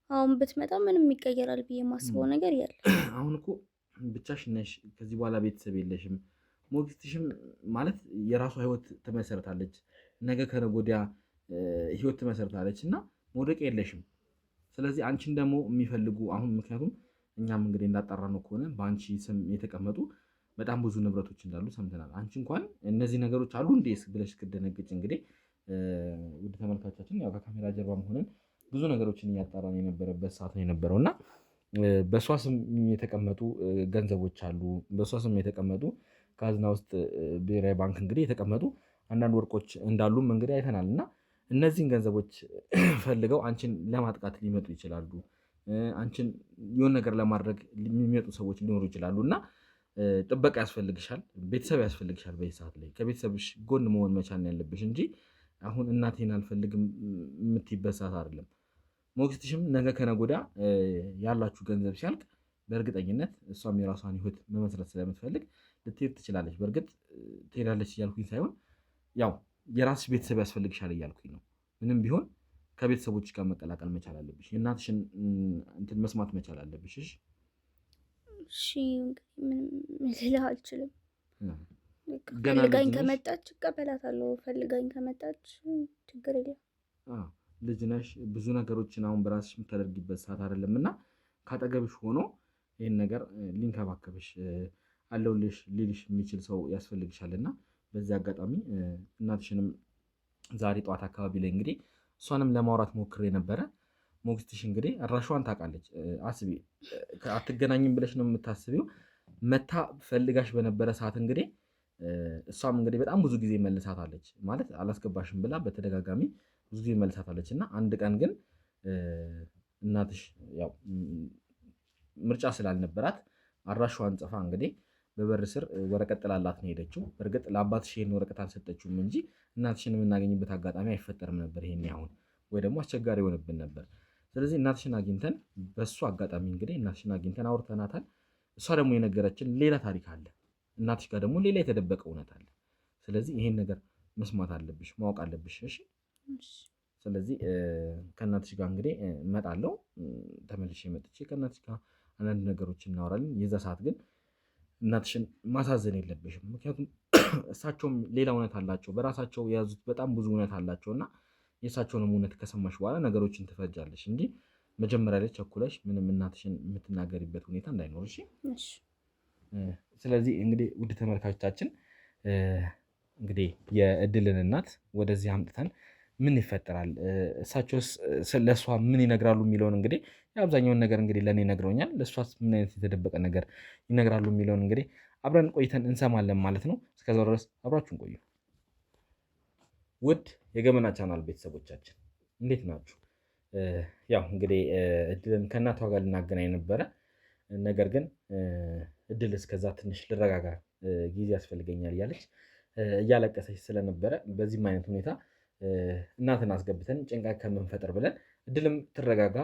አሁን ብትመጣ ምንም ይቀየራል ብዬ የማስበው ነገር የለም።
አሁን እኮ ብቻሽ ነሽ፣ ከዚህ በኋላ ቤተሰብ የለሽም። ሞግዚትሽም ማለት የራሷ ህይወት ትመሰርታለች፣ ነገ ከነገ ወዲያ ህይወት ትመሰርታለች እና መውደቅ የለሽም። ስለዚህ አንቺን ደግሞ የሚፈልጉ አሁን ምክንያቱም እኛም እንግዲህ እንዳጣራነው ከሆነ በአንቺ ስም የተቀመጡ በጣም ብዙ ንብረቶች እንዳሉ ሰምተናል። አንቺ እንኳን እነዚህ ነገሮች አሉ እንዴ ብለሽ እስክትደነግጭ እንግዲህ ውድ ተመልካቻችን ያው ከካሜራ ጀርባም ሆነን ብዙ ነገሮችን እያጣራን የነበረበት ሰዓት ነው የነበረው እና በእሷ ስም የተቀመጡ ገንዘቦች አሉ። በእሷ ስም የተቀመጡ ካዝና ውስጥ ብሔራዊ ባንክ እንግዲህ የተቀመጡ አንዳንድ ወርቆች እንዳሉም እንግዲህ አይተናል እና እነዚህን ገንዘቦች ፈልገው አንቺን ለማጥቃት ሊመጡ ይችላሉ። አንቺን የሆነ ነገር ለማድረግ የሚመጡ ሰዎች ሊኖሩ ይችላሉ እና ጥበቃ ያስፈልግሻል፣ ቤተሰብ ያስፈልግሻል። በዚህ ሰዓት ላይ ከቤተሰብሽ ጎን መሆን መቻል ያለብሽ እንጂ አሁን እናቴን አልፈልግም የምትይበት ሰዓት አይደለም። ሞግዚትሽም ነገ ከነገ ወዲያ ያላችሁ ገንዘብ ሲያልቅ በእርግጠኝነት እሷም የራሷን ሕይወት መመስረት ስለምትፈልግ ልትሄድ ትችላለች። በእርግጥ ትሄዳለች እያልኩኝ ሳይሆን ያው የራስሽ ቤተሰብ ያስፈልግሻል እያልኩኝ ነው። ምንም ቢሆን ከቤተሰቦች ጋር መቀላቀል መቻል አለብሽ። የእናትሽን እንትን መስማት መቻል አለብሽ።
እሺ ምንም ልልህ አልችልም። ፈልጋኝ ከመጣች እቀበላታለሁ። ፈልጋኝ ከመጣች ችግር የለም።
ልጅ ነሽ። ብዙ ነገሮችን አሁን በራስሽ የምታደርጊበት ሰዓት አይደለም እና ካጠገብሽ ሆኖ ይህን ነገር ሊንከባከብሽ አለሁልሽ ሊልሽ የሚችል ሰው ያስፈልግሻል እና በዚህ አጋጣሚ እናትሽንም ዛሬ ጠዋት አካባቢ ላይ እንግዲህ እሷንም ለማውራት ሞክሬ ነበረ። ሞግዚትሽ እንግዲህ አድራሿን ታውቃለች። አስቢ፣ አትገናኝም ብለሽ ነው የምታስቢው። መታ ፈልጋሽ በነበረ ሰዓት እንግዲህ እሷም እንግዲህ በጣም ብዙ ጊዜ መልሳታለች። ማለት አላስገባሽም ብላ በተደጋጋሚ ብዙ ጊዜ መልሳታለች እና አንድ ቀን ግን እናትሽ ያው ምርጫ ስላልነበራት አድራሿን ጽፋ እንግዲህ በበር ስር ወረቀት ጥላላት ነው ሄደችው። እርግጥ ለአባትሽ ይሄን ወረቀት አልሰጠችውም እንጂ እናትሽን የምናገኝበት አጋጣሚ አይፈጠርም ነበር ይሄን አሁን ወይ ደግሞ አስቸጋሪ የሆነብን ነበር። ስለዚህ እናትሽን አግኝተን በሱ አጋጣሚ እንግዲህ እናትሽን አግኝተን አውርተናታል። እሷ ደግሞ የነገረችን ሌላ ታሪክ አለ። እናትሽ ጋር ደግሞ ሌላ የተደበቀ እውነት አለ። ስለዚህ ይሄን ነገር መስማት አለብሽ፣ ማወቅ አለብሽ። እሺ። ስለዚህ ከእናትሽ ጋር እንግዲህ እመጣለሁ። ተመልሼ መጥቼ ከእናትሽ ጋር አንዳንድ ነገሮች እናወራለን። የዛ ሰዓት ግን እናትሽን ማሳዘን የለብሽም። ምክንያቱም እሳቸውም ሌላ እውነት አላቸው፣ በራሳቸው የያዙት በጣም ብዙ እውነት አላቸው እና የእሳቸውንም እውነት ከሰማሽ በኋላ ነገሮችን ትፈጃለሽ እንጂ መጀመሪያ ላይ ቸኩለሽ ምንም እናትሽን የምትናገሪበት ሁኔታ እንዳይኖር። እሺ። ስለዚህ እንግዲህ ውድ ተመልካቾቻችን እንግዲህ የእድልን እናት ወደዚህ አምጥተን ምን ይፈጠራል፣ እሳቸውስ ለእሷ ምን ይነግራሉ የሚለውን እንግዲህ የአብዛኛውን ነገር እንግዲህ ለእኔ ነግረውኛል። ለእሷስ ምን አይነት የተደበቀ ነገር ይነግራሉ የሚለውን እንግዲህ አብረን ቆይተን እንሰማለን ማለት ነው። እስከዛው ድረስ አብራችሁን ቆዩ። ውድ የገመና ቻናል ቤተሰቦቻችን እንዴት ናችሁ? ያው እንግዲህ እድልን ከእናቷ ጋር ልናገናኝ ነበረ። ነገር ግን እድል እስከዛ ትንሽ ልረጋጋ ጊዜ ያስፈልገኛል እያለች እያለቀሰች ስለነበረ በዚህም አይነት ሁኔታ እናትን አስገብተን ጭንቀት ከምንፈጥር ብለን እድልም ትረጋጋ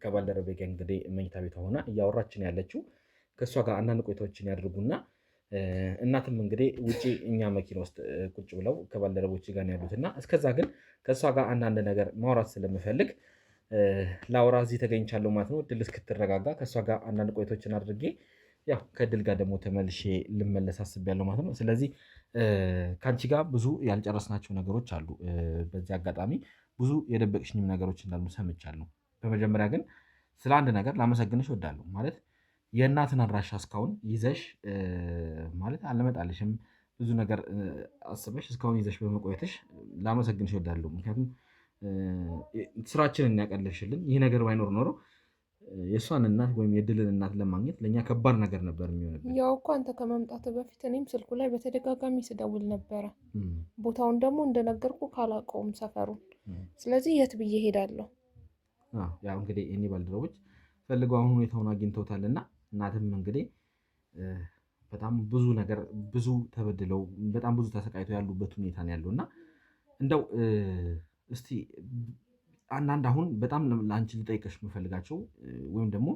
ከባልደረቤ ጋር እንግዲህ መኝታ ቤቷ ሆና እያወራችን ያለችው ከእሷ ጋር አንዳንድ ቆይታዎችን ያደርጉና እናትም እንግዲህ ውጪ እኛ መኪና ውስጥ ቁጭ ብለው ከባልደረቦች ጋር ያሉት እና እስከዛ ግን ከእሷ ጋር አንዳንድ ነገር ማውራት ስለምፈልግ ላውራ እዚህ ተገኝቻለሁ ማለት ነው። እድል እስክትረጋጋ ከእሷ ጋር አንዳንድ ቆይቶችን አድርጌ ያው ከእድል ጋር ደግሞ ተመልሼ ልመለስ አስቤያለሁ ማለት ነው። ስለዚህ ከአንቺ ጋር ብዙ ያልጨረስናቸው ነገሮች አሉ። በዚህ አጋጣሚ ብዙ የደበቅሽኝም ነገሮች እንዳሉ ሰምቻለሁ። በመጀመሪያ ግን ስለ አንድ ነገር ላመሰግንሽ እወዳለሁ። ማለት የእናትን አድራሻ እስካሁን ይዘሽ ማለት አልመጣልሽም ብዙ ነገር አስበሽ እስካሁን ይዘሽ በመቆየትሽ ላመሰግንሽ እወዳለሁ። ምክንያቱም ስራችንን ያቀለልሽልን። ይህ ነገር ባይኖር ኖሮ የእሷን እናት ወይም የድልን እናት ለማግኘት ለእኛ ከባድ ነገር ነበር የሚሆንብን።
ያው እኮ አንተ ከመምጣት በፊት እኔም ስልኩ ላይ በተደጋጋሚ ስደውል ነበረ። ቦታውን ደግሞ እንደነገርኩ ካላውቀውም ሰፈሩን። ስለዚህ የት ብዬ ሄዳለሁ?
ያው እንግዲህ እኔ ባልደረቦች ፈልገው አሁን ሁኔታውን አግኝተውታልና እናትም እንግዲህ በጣም ብዙ ነገር ብዙ ተበድለው በጣም ብዙ ተሰቃይተው ያሉበት ሁኔታ ነው ያለው እና እንደው እስቲ አንዳንድ አሁን በጣም ለአንቺ ልጠይቀሽ የምፈልጋቸው ወይም ደግሞ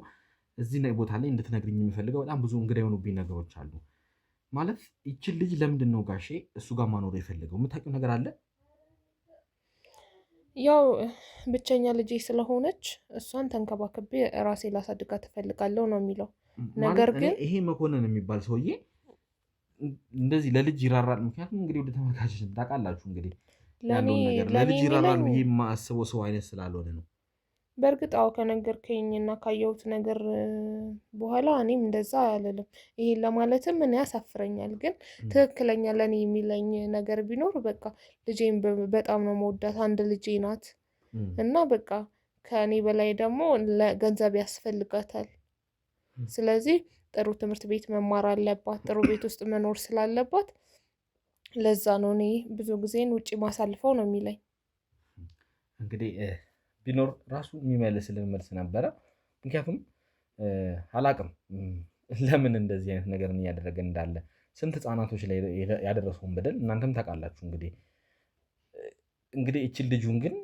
እዚህ ቦታ ላይ እንድትነግርኝ የምፈልገው በጣም ብዙ እንግዳ የሆኑብኝ ነገሮች አሉ። ማለት ይችን ልጅ ለምንድን ነው ጋሼ እሱ ጋር ማኖር የፈለገው? የምታውቂው ነገር አለ?
ያው ብቸኛ ልጄ ስለሆነች እሷን ተንከባክቤ ራሴ ላሳድጋት እፈልጋለሁ ነው የሚለው። ነገር ግን
ይሄ መኮንን የሚባል ሰውዬ እንደዚህ ለልጅ ይራራል። ምክንያቱም እንግዲህ ወደ ተመልካቾች ታውቃላችሁ እንግዲህ ያለውን ነገር ለልጅ ይራራል ብዬ የማስበው ሰው አይነት ስላልሆነ ነው።
በእርግጥ አዎ ከነገርከኝና ካየሁት ነገር በኋላ እኔም እንደዛ አልልም። ይሄን ለማለትም እኔ ያሳፍረኛል። ግን ትክክለኛ ለእኔ የሚለኝ ነገር ቢኖር በቃ ልጄን በጣም ነው መወዳት። አንድ ልጄ ናት እና በቃ ከእኔ በላይ ደግሞ ገንዘብ ያስፈልጋታል። ስለዚህ ጥሩ ትምህርት ቤት መማር አለባት፣ ጥሩ ቤት ውስጥ መኖር ስላለባት ለዛ ነው እኔ ብዙ ጊዜን ውጪ ማሳልፈው ነው የሚለኝ።
እንግዲህ ቢኖር ራሱ የሚመልስልን መልስ ነበረ። ምክንያቱም አላቅም ለምን እንደዚህ አይነት ነገር እያደረገ እንዳለ ስንት ህጻናቶች ላይ ያደረሰውን በደል እናንተም ታውቃላችሁ። እንግዲህ እቺ ልጁን ግን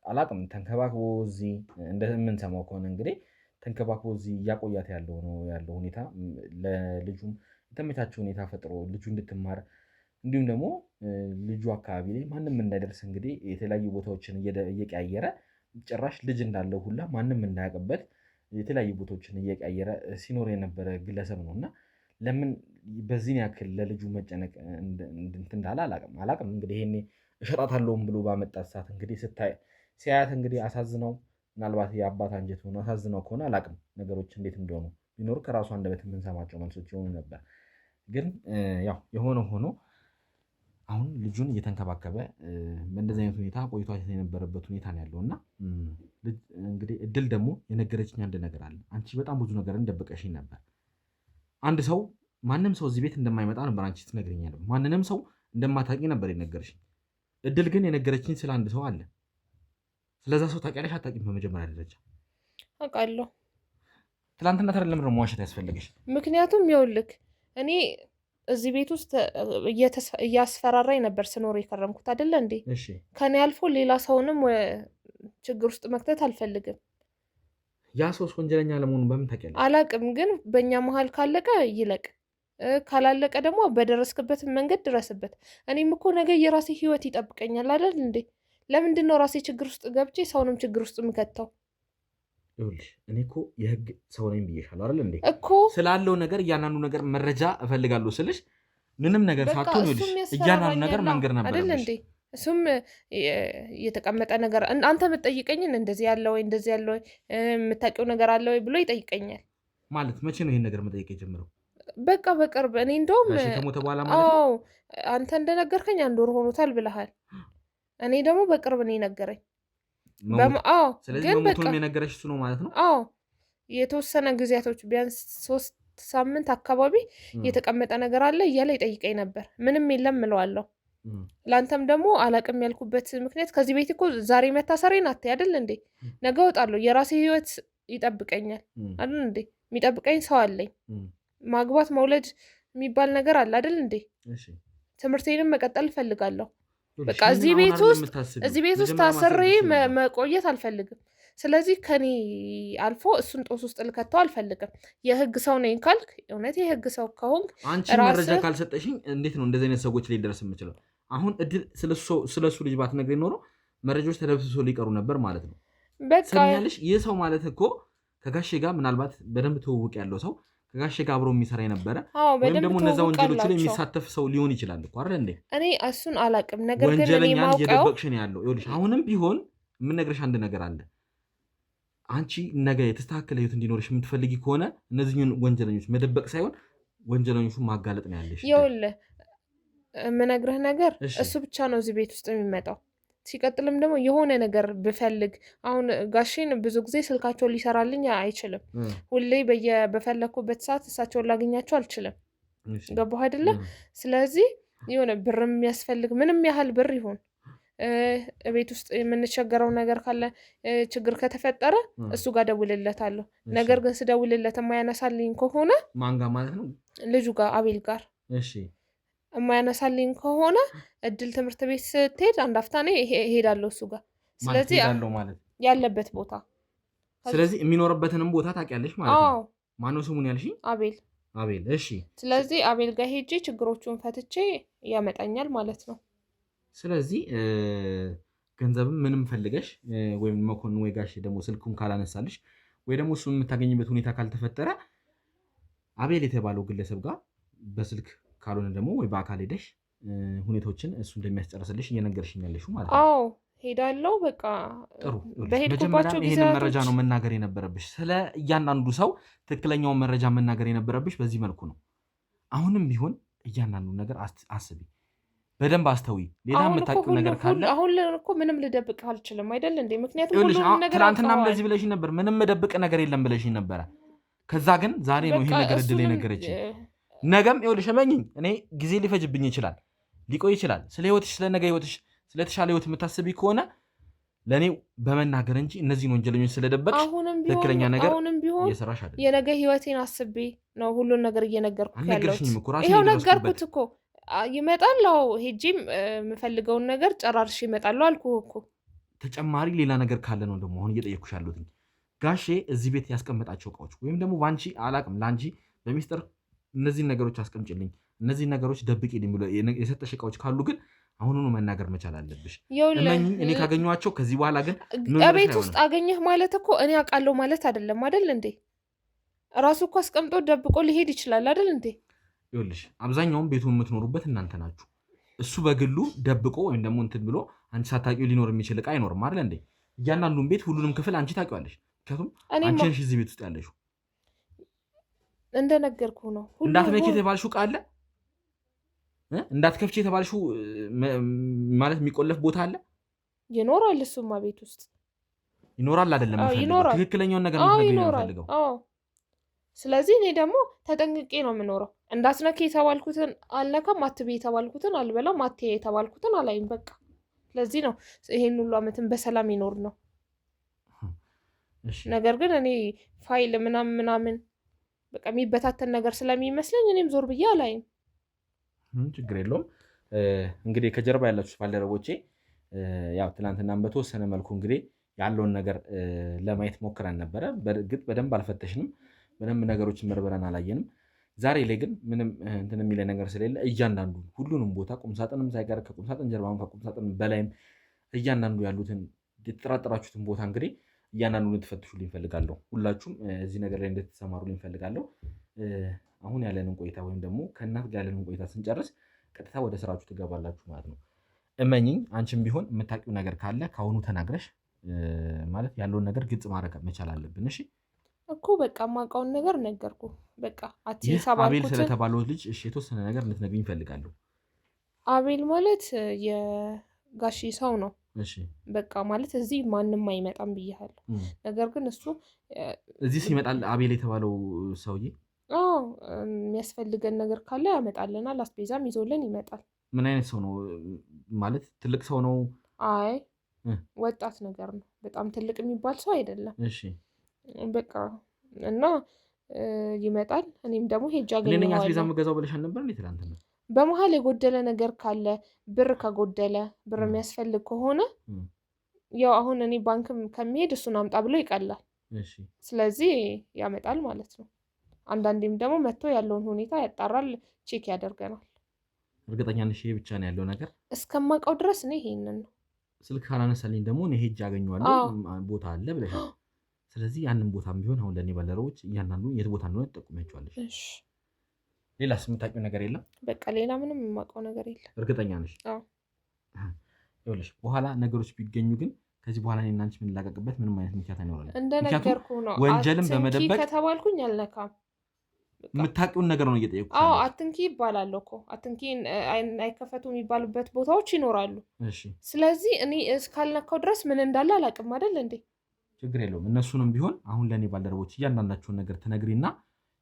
አላቅም ተንከባክቦ እዚህ እንደምንሰማው ከሆነ እንግዲህ ተንከባክቦ እዚህ እያቆያት ያለው ሁኔታ ለልጁም የተመቻቸ ሁኔታ ፈጥሮ ልጁ እንድትማር እንዲሁም ደግሞ ልጁ አካባቢ ላይ ማንም እንዳይደርስ እንግዲህ የተለያዩ ቦታዎችን እየቀያየረ ጭራሽ ልጅ እንዳለው ሁላ ማንም እንዳያውቅበት የተለያዩ ቦታዎችን እየቀያየረ ሲኖር የነበረ ግለሰብ ነው እና ለምን በዚህን ያክል ለልጁ መጨነቅ እንዳለ አላቅም። እንግዲህ ይሄኔ እሸጣታለሁም ብሎ ባመጣት ሰዓት እንግዲህ ሲያያት እንግዲህ አሳዝነው ምናልባት የአባት አንጀት ሆኖ አሳዝነው ከሆነ አላቅም ነገሮች እንዴት እንደሆኑ ቢኖሩ ከራሱ አንደበት የምንሰማቸው መልሶች ይሆኑ ነበር። ግን ያው የሆነ ሆኖ አሁን ልጁን እየተንከባከበ በእንደዚህ አይነት ሁኔታ ቆይቷት የነበረበት ሁኔታ ነው ያለው እና እንግዲህ እድል ደግሞ የነገረችኝ አንድ ነገር አለ። አንቺ በጣም ብዙ ነገር እንደበቀሽኝ ነበር። አንድ ሰው ማንም ሰው እዚህ ቤት እንደማይመጣ ነበር አንቺ ትነግረኝ ነበር። ማንንም ሰው እንደማታውቂ ነበር የነገርሽኝ። እድል ግን የነገረችኝ ስለ አንድ ሰው አለ። ስለዛ ሰው ታውቂያለሽ አታውቂም? በመጀመሪያ ደረጃ
አውቃለሁ።
ትናንትና ታዲያ ለምን ነው መዋሸት ያስፈልግሽ?
ምክንያቱም ይኸውልህ እኔ እዚህ ቤት ውስጥ እያስፈራራኝ ነበር ስኖር የከረምኩት አይደለ እንዴ? ከኔ አልፎ ሌላ ሰውንም ችግር ውስጥ መክተት አልፈልግም።
ያ ሰውስ ወንጀለኛ ለመሆኑ በምን ታውቂያለሽ?
አላቅም፣ ግን በእኛ መሀል ካለቀ ይለቅ፣ ካላለቀ ደግሞ በደረስክበት መንገድ ድረስበት። እኔም እኮ ነገ የራሴ ህይወት ይጠብቀኛል አይደል እንዴ? ለምንድን ነው ራሴ ችግር ውስጥ ገብቼ ሰውንም ችግር ውስጥ የምከተው?
ይኸውልሽ እኔ እኮ የህግ ሰው ነኝ ብዬሻለሁ አይደል እንዴ?
እኮ
ስላለው ነገር እያንዳንዱ ነገር መረጃ እፈልጋለሁ ስልሽ ምንም ነገር ሳትሆን ይኸውልሽ እያንዳንዱ ነገር መንገር ነበር
አይደል እንዴ? እሱም የተቀመጠ ነገር አንተ የምትጠይቀኝን እንደዚህ ያለ ወይ እንደዚህ ያለ ወይ የምታውቂው ነገር አለ ወይ ብሎ ይጠይቀኛል።
ማለት መቼ ነው ይሄን ነገር መጠየቅ የጀመረው?
በቃ በቅርብ እኔ እንደውም
ከሞተ በኋላ ማለት ነው።
አዎ አንተ እንደነገርከኝ 1 ወር ሆኖታል ብለሃል። እኔ ደግሞ በቅርብ ነው የነገረኝ። አዎ
ስለዚህ መሞቱንም የነገረሽ እሱ ነው ማለት ነው።
አዎ የተወሰነ ጊዜያቶች ቢያንስ 3 ሳምንት አካባቢ የተቀመጠ ነገር አለ እያለ ይጠይቀኝ ነበር። ምንም የለም እለዋለሁ። ላንተም ደግሞ አላቅም ያልኩበት ምክንያት ከዚህ ቤት እኮ ዛሬ መታሰሬን አትይ አይደል እንዴ? ነገ እወጣለሁ፣ የራሴ ህይወት ይጠብቀኛል አይደል እንዴ? የሚጠብቀኝ ሰው አለኝ። ማግባት መውለድ የሚባል ነገር አለ አይደል እንዴ? ትምህርቴንም መቀጠል እፈልጋለሁ። በቃ እዚህ ቤት ውስጥ ታስሬ መቆየት አልፈልግም። ስለዚህ ከኔ አልፎ እሱን ጦስ ውስጥ ልከተው አልፈልግም። የህግ ሰው ነኝ ካልክ እውነት የህግ ሰው ከሆንክ
አንቺ መረጃ ካልሰጠሽኝ እንዴት ነው እንደዚህ አይነት ሰዎች ላይ ደርስ የምችለው? አሁን እድል ስለሱ ልጅ ባትነግረኝ ኖሮ መረጃዎች ተደብስሶ ሊቀሩ ነበር ማለት ነው። ሰሚያለሽ? ይህ ሰው ማለት እኮ ከጋሼ ጋር ምናልባት በደንብ ትውውቅ ያለው ሰው ከጋሼ ጋር አብሮ የሚሰራ የነበረ ወይም ደግሞ እነዛ ወንጀሎች ላይ የሚሳተፍ ሰው ሊሆን ይችላል እኮ አይደል እንዴ?
እኔ እሱን አላቅም። ነገር ግን እኔ
ወንጀለኛን
ማውቀው
እየደበቅሽ ነው ያለው። ይኸውልሽ አሁንም ቢሆን የምነግርሽ አንድ ነገር አለ። አንቺ ነገ የተስተካከለ ህይወት እንዲኖርሽ የምትፈልጊ ከሆነ እነዚህን ወንጀለኞች መደበቅ ሳይሆን ወንጀለኞቹን ማጋለጥ ነው ያለሽ።
ይኸውልህ የምነግርህ ነገር እሱ ብቻ ነው እዚህ ቤት ውስጥ የሚመጣው። ሲቀጥልም ደግሞ የሆነ ነገር ብፈልግ አሁን ጋሼን ብዙ ጊዜ ስልካቸውን ሊሰራልኝ አይችልም። ሁሌ በፈለኩበት ሰዓት እሳቸውን ላገኛቸው አልችልም። ገባህ አይደለ? ስለዚህ የሆነ ብር የሚያስፈልግ ምንም ያህል ብር ይሁን ቤት ውስጥ የምንቸገረው ነገር ካለ ችግር ከተፈጠረ እሱ ጋር ደውልለታለሁ። ነገር ግን ስደውልለት የማያነሳልኝ ከሆነ
ማን ጋር ማለት ነው?
ልጁ ጋር አቤል ጋር።
እሺ
የማያነሳልኝ ከሆነ እድል ትምህርት ቤት ስትሄድ አንድ አፍታ እኔ እሄዳለሁ እሱ ጋር። ስለዚህ
ማለት
ያለበት ቦታ
ስለዚህ የሚኖርበትንም ቦታ ታውቂያለሽ ማለት ነው። ማነው ስሙን ያልሽኝ? አቤል። እሺ
ስለዚህ አቤል ጋር ሄጄ ችግሮቹን ፈትቼ ያመጣኛል ማለት ነው።
ስለዚህ ገንዘብም ምንም ፈልገሽ ወይም መኮንን ወይ ጋሽ ደግሞ ስልኩን ካላነሳልሽ ወይ ደግሞ እሱን የምታገኝበት ሁኔታ ካልተፈጠረ አቤል የተባለው ግለሰብ ጋር በስልክ ካልሆነ ደግሞ ወይ በአካል ሄደሽ ሁኔታዎችን እሱ እንደሚያስጨርስልሽ እየነገርሽኝ ያለሽው ማለት ነው።
አዎ ሄዳለሁ። በቃ
ጥሩ።
በሄድኩባቸው
ይሄንን
ጊዜያቶች
መረጃ ነው መናገር የነበረብሽ። ስለ እያንዳንዱ ሰው ትክክለኛውን መረጃ መናገር የነበረብሽ በዚህ መልኩ ነው። አሁንም ቢሆን እያንዳንዱ ነገር አስቢ፣ በደንብ አስተዊ። ሌላ የምታውቂው ነገር ካለ
አሁን እኮ ምንም ልደብቅ አልችልም አይደል እንዴ? ምክንያቱም
ሁሉንም ነገር ትናንትና እንደዚህ ብለሽኝ ነበር፣ ምንም መደብቅ ነገር የለም ብለሽኝ ነበረ። ከዛ ግን ዛሬ ነው ይሄ ነገር እድል የነገረችኝ። ነገም ይኸውልሽ እመኚኝ፣ እኔ ጊዜ ሊፈጅብኝ ይችላል፣ ሊቆይ ይችላል። ስለ ህይወትሽ፣ ስለ ነገ ህይወትሽ፣ ስለተሻለ ህይወት የምታስቢ ከሆነ ለእኔ በመናገር እንጂ እነዚህን ወንጀለኞች ስለደበቅሽ ትክክለኛ ነገር እየሰራሽ አይደለም።
የነገ ህይወቴን አስቤ ነው ሁሉን ነገር እየነገርኩት ያለሁት። ይኸው ነገርኩት እኮ ይመጣል። አዎ ሄጂም የምፈልገውን ነገር ጨራርሽ ይመጣለሁ አልኩህ እኮ።
ተጨማሪ ሌላ ነገር ካለ ነው ደግሞ አሁን እየጠየኩሽ ያለሁት። ጋሼ እዚህ ቤት ያስቀመጣቸው እቃዎች ወይም ደግሞ ባንቺ አላቅም ለአንቺ በሚስጥር እነዚህን ነገሮች አስቀምጭልኝ፣ እነዚህን ነገሮች ደብቂልኝ ብሎ የሰጠሽ እቃዎች ካሉ ግን አሁኑኑ መናገር መቻል አለብሽ። እኔ ካገኘኋቸው ከዚህ በኋላ ግን
ቤት ውስጥ አገኘህ ማለት እኮ እኔ አውቃለሁ ማለት አይደለም አይደል እንዴ? ራሱ እኮ አስቀምጦ ደብቆ ሊሄድ ይችላል አይደል እንዴ?
ይኸውልሽ አብዛኛውን ቤቱን የምትኖሩበት እናንተ ናችሁ። እሱ በግሉ ደብቆ ወይም ደግሞ እንትን ብሎ አንቺ ሳታውቂው ሊኖር የሚችል እቃ አይኖርም አይደል እንዴ? እያንዳንዱን ቤት ሁሉንም ክፍል አንቺ ታውቂዋለሽ። ምክንያቱም አንቺ ነሽ እዚህ ቤት ውስጥ ያለሽው።
እንደነገርኩህ ነው።
እንዳትነኪ የተባልሽው እቃ አለ፣ እንዳትከፍቺ የተባልሽው ማለት የሚቆለፍ ቦታ አለ።
ይኖራል። እሱማ ቤት ውስጥ
ይኖራል አይደለም? ትክክለኛውን ነገር ነው የምፈልገው።
ስለዚህ እኔ ደግሞ ተጠንቅቄ ነው የምኖረው። እንዳትነኪ የተባልኩትን አልነካም፣ አትቤ የተባልኩትን አልበላም፣ አትዬ የተባልኩትን አላይም። በቃ ስለዚህ ነው ይሄን ሁሉ ዓመትን በሰላም ይኖር ነው። ነገር ግን እኔ ፋይል ምናምን በቃ የሚበታተን ነገር ስለሚመስለኝ እኔም ዞር ብዬ አላይም።
ችግር የለውም። እንግዲህ ከጀርባ ያላችሁ ባልደረቦቼ ያው ትናንትናም በተወሰነ መልኩ እንግዲህ ያለውን ነገር ለማየት ሞክረን ነበረ። በእርግጥ በደንብ አልፈተሽንም፣ በደንብ ነገሮችን መርበረን አላየንም። ዛሬ ላይ ግን ምንም እንትን የሚለኝ ነገር ስለሌለ እያንዳንዱ ሁሉንም ቦታ ቁምሳጥንም ሳይቀር ከቁምሳጥን ጀርባም ከቁምሳጥን በላይም እያንዳንዱ ያሉትን የተጠራጠራችሁትን ቦታ እንግዲህ እያንዳንዱ እንድትፈትሹልኝ እፈልጋለሁ። ሁላችሁም እዚህ ነገር ላይ እንድትሰማሩልኝ እፈልጋለሁ። አሁን ያለንን ቆይታ ወይም ደግሞ ከእናት ጋር ያለንን ቆይታ ስንጨርስ ቀጥታ ወደ ስራችሁ ትገባላችሁ ማለት ነው። እመኝኝ፣ አንቺም ቢሆን የምታውቂው ነገር ካለ ከአሁኑ ተናግረሽ ማለት ያለውን ነገር ግልጽ ማድረግ መቻል አለብን። እሺ
እኮ በቃ የማውቀውን ነገር ነገርኩ። በቃ
አቤል ስለተባለው ልጅ እሺ የተወሰነ ነገር እንድትነግሪኝ እፈልጋለሁ።
አቤል ማለት የጋሺ ሰው ነው።
እሺ
በቃ ማለት እዚህ ማንም አይመጣም ብያለሁ። ነገር ግን እሱ
እዚህ ሲመጣል አቤል የተባለው ሰውዬ
የሚያስፈልገን ነገር ካለ ያመጣልናል። አስቤዛም ይዞልን ይመጣል።
ምን አይነት ሰው ነው ማለት? ትልቅ ሰው ነው?
አይ ወጣት ነገር ነው። በጣም ትልቅ የሚባል ሰው አይደለም።
እሺ
በቃ እና ይመጣል። እኔም ደግሞ ሄጄ አገኘዋለሁ።
አስቤዛ የምገዛው ብለሽ አልነበር እንዴ ትናንትና?
በመሀል የጎደለ ነገር ካለ ብር ከጎደለ ብር የሚያስፈልግ ከሆነ ያው አሁን እኔ ባንክም ከሚሄድ እሱን አምጣ ብሎ ይቀላል። ስለዚህ ያመጣል ማለት ነው። አንዳንዴም ደግሞ መጥቶ ያለውን ሁኔታ ያጣራል፣ ቼክ ያደርገናል።
እርግጠኛ ነሽ ይሄ ብቻ ነው ያለው ነገር?
እስከማውቀው ድረስ እኔ ይሄንን ነው።
ስልክ ካላነሳልኝ ደግሞ እኔ ሄጄ አገኘዋለሁ ቦታ አለ ብለሻል። ስለዚህ ያንን ቦታም ቢሆን አሁን ለእኔ ባልደረቦች እያንዳንዱ የት ቦታ እንደሆነ ትጠቁሚያቸዋለሽ።
እሺ
ሌላስ የምታውቂው ነገር የለም?
በቃ ሌላ ምንም የማውቀው ነገር የለም።
እርግጠኛ ነሽ?
አዎ።
ይኸውልሽ በኋላ ነገሮች ቢገኙ ግን ከዚህ በኋላ እኔና አንቺ የምንላቀቅበት ምንም አይነት ምክንያት አይኖረንም።
እንደነገርኩህ ነው።
ወንጀልም በመደበቅ
ከተባልኩኝ አልነካም።
የምታውቂውን ነገር ነው እየጠየኩሽ።
አዎ አትንኪ ይባላል እኮ አትንኪ አይከፈቱ የሚባሉበት ቦታዎች ይኖራሉ።
እሺ
ስለዚህ እኔ እስካልነካው ድረስ ምን እንዳለ አላውቅም አይደል እንዴ?
ችግር የለውም። እነሱንም ቢሆን አሁን ለእኔ ባልደረቦች እያንዳንዳቸውን ነገር ትነግሪና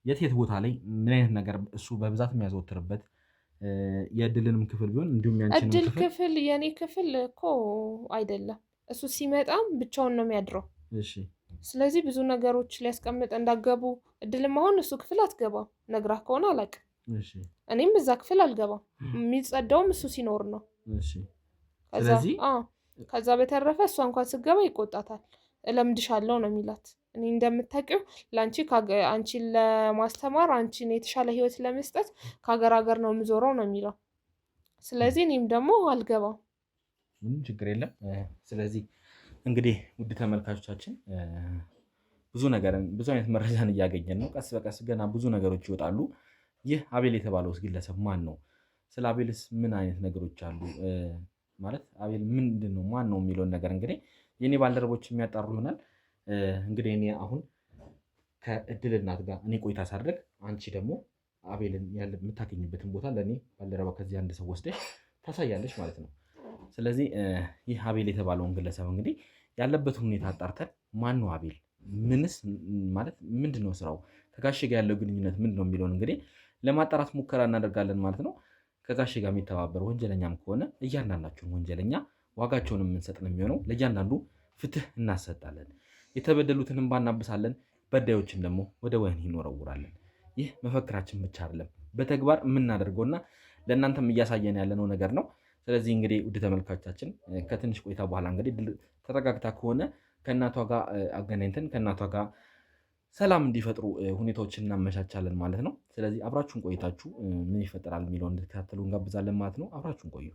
የት ቦታ ላይ ምን አይነት ነገር እሱ በብዛት የሚያዘወትርበት የእድልንም ክፍል ቢሆን እንዲሁም ያንቺንም
እድል ክፍል የኔ ክፍል እኮ አይደለም። እሱ ሲመጣም ብቻውን ነው የሚያድረው።
እሺ
ስለዚህ ብዙ ነገሮች ሊያስቀምጥ እንዳገቡ እድልም አሁን እሱ ክፍል አትገባም። ነግራህ ከሆነ አላውቅም።
እሺ
እኔም እዛ ክፍል አልገባም። የሚጸዳውም እሱ ሲኖር ነው።
እሺ ስለዚህ
ከዛ በተረፈ እሷ እንኳን ስገባ ይቆጣታል። እለምድሻለሁ ነው የሚላት። እኔ እንደምታውቂው ለአንቺ አንቺን ለማስተማር አንቺን የተሻለ ህይወት ለመስጠት ከሀገር ሀገር ነው የምዞረው ነው የሚለው። ስለዚህ እኔም ደግሞ አልገባም።
ምንም ችግር የለም። ስለዚህ እንግዲህ ውድ ተመልካቾቻችን ብዙ አይነት መረጃን እያገኘን ነው። ቀስ በቀስ ገና ብዙ ነገሮች ይወጣሉ። ይህ አቤል የተባለው ግለሰብ ማን ነው? ስለ አቤልስ ምን አይነት ነገሮች አሉ?
ማለት አቤል ምንድን ነው ማን ነው የሚለውን ነገር እንግዲህ የኔ ባልደረቦች የሚያጣሩ ይሆናል። እንግዲህ እኔ አሁን ከእድል እናት ጋር እኔ ቆይታ ሳደርግ አንቺ ደግሞ አቤልን ያለ የምታገኝበትን ቦታ ለእኔ ባልደረባ ከዚህ አንድ ሰው ወስደሽ ታሳያለሽ ማለት ነው። ስለዚህ ይህ አቤል የተባለውን ግለሰብ እንግዲህ ያለበትን ሁኔታ አጣርተን ማን ነው አቤል፣ ምንስ ማለት ምንድን ነው ስራው፣ ከጋሼ ጋር ያለው ግንኙነት ምንድን ነው የሚለውን እንግዲህ ለማጣራት ሙከራ እናደርጋለን ማለት ነው። ከጋሼ ጋር የሚተባበር ወንጀለኛም ከሆነ እያንዳንዳቸውን ወንጀለኛ ዋጋቸውን የምንሰጥ ነው የሚሆነው። ለእያንዳንዱ ፍትህ እናሰጣለን። የተበደሉትንም ባናብሳለን፣ በዳዮችን ደግሞ ወደ ወህኒ እንወረውራለን። ይህ መፈክራችን ብቻ አይደለም፣ በተግባር የምናደርገውና ለእናንተም እያሳየን ያለነው ነገር ነው። ስለዚህ እንግዲህ ውድ ተመልካቾቻችን ከትንሽ ቆይታ በኋላ እንግዲህ ተረጋግታ ከሆነ ከእናቷ ጋር አገናኝተን ከእናቷ ጋር ሰላም እንዲፈጥሩ ሁኔታዎችን እናመቻቻለን ማለት ነው። ስለዚህ አብራችሁን ቆይታችሁ ምን ይፈጠራል የሚለውን እንድትከታተሉ እንጋብዛለን ማለት ነው። አብራችሁን ቆዩ።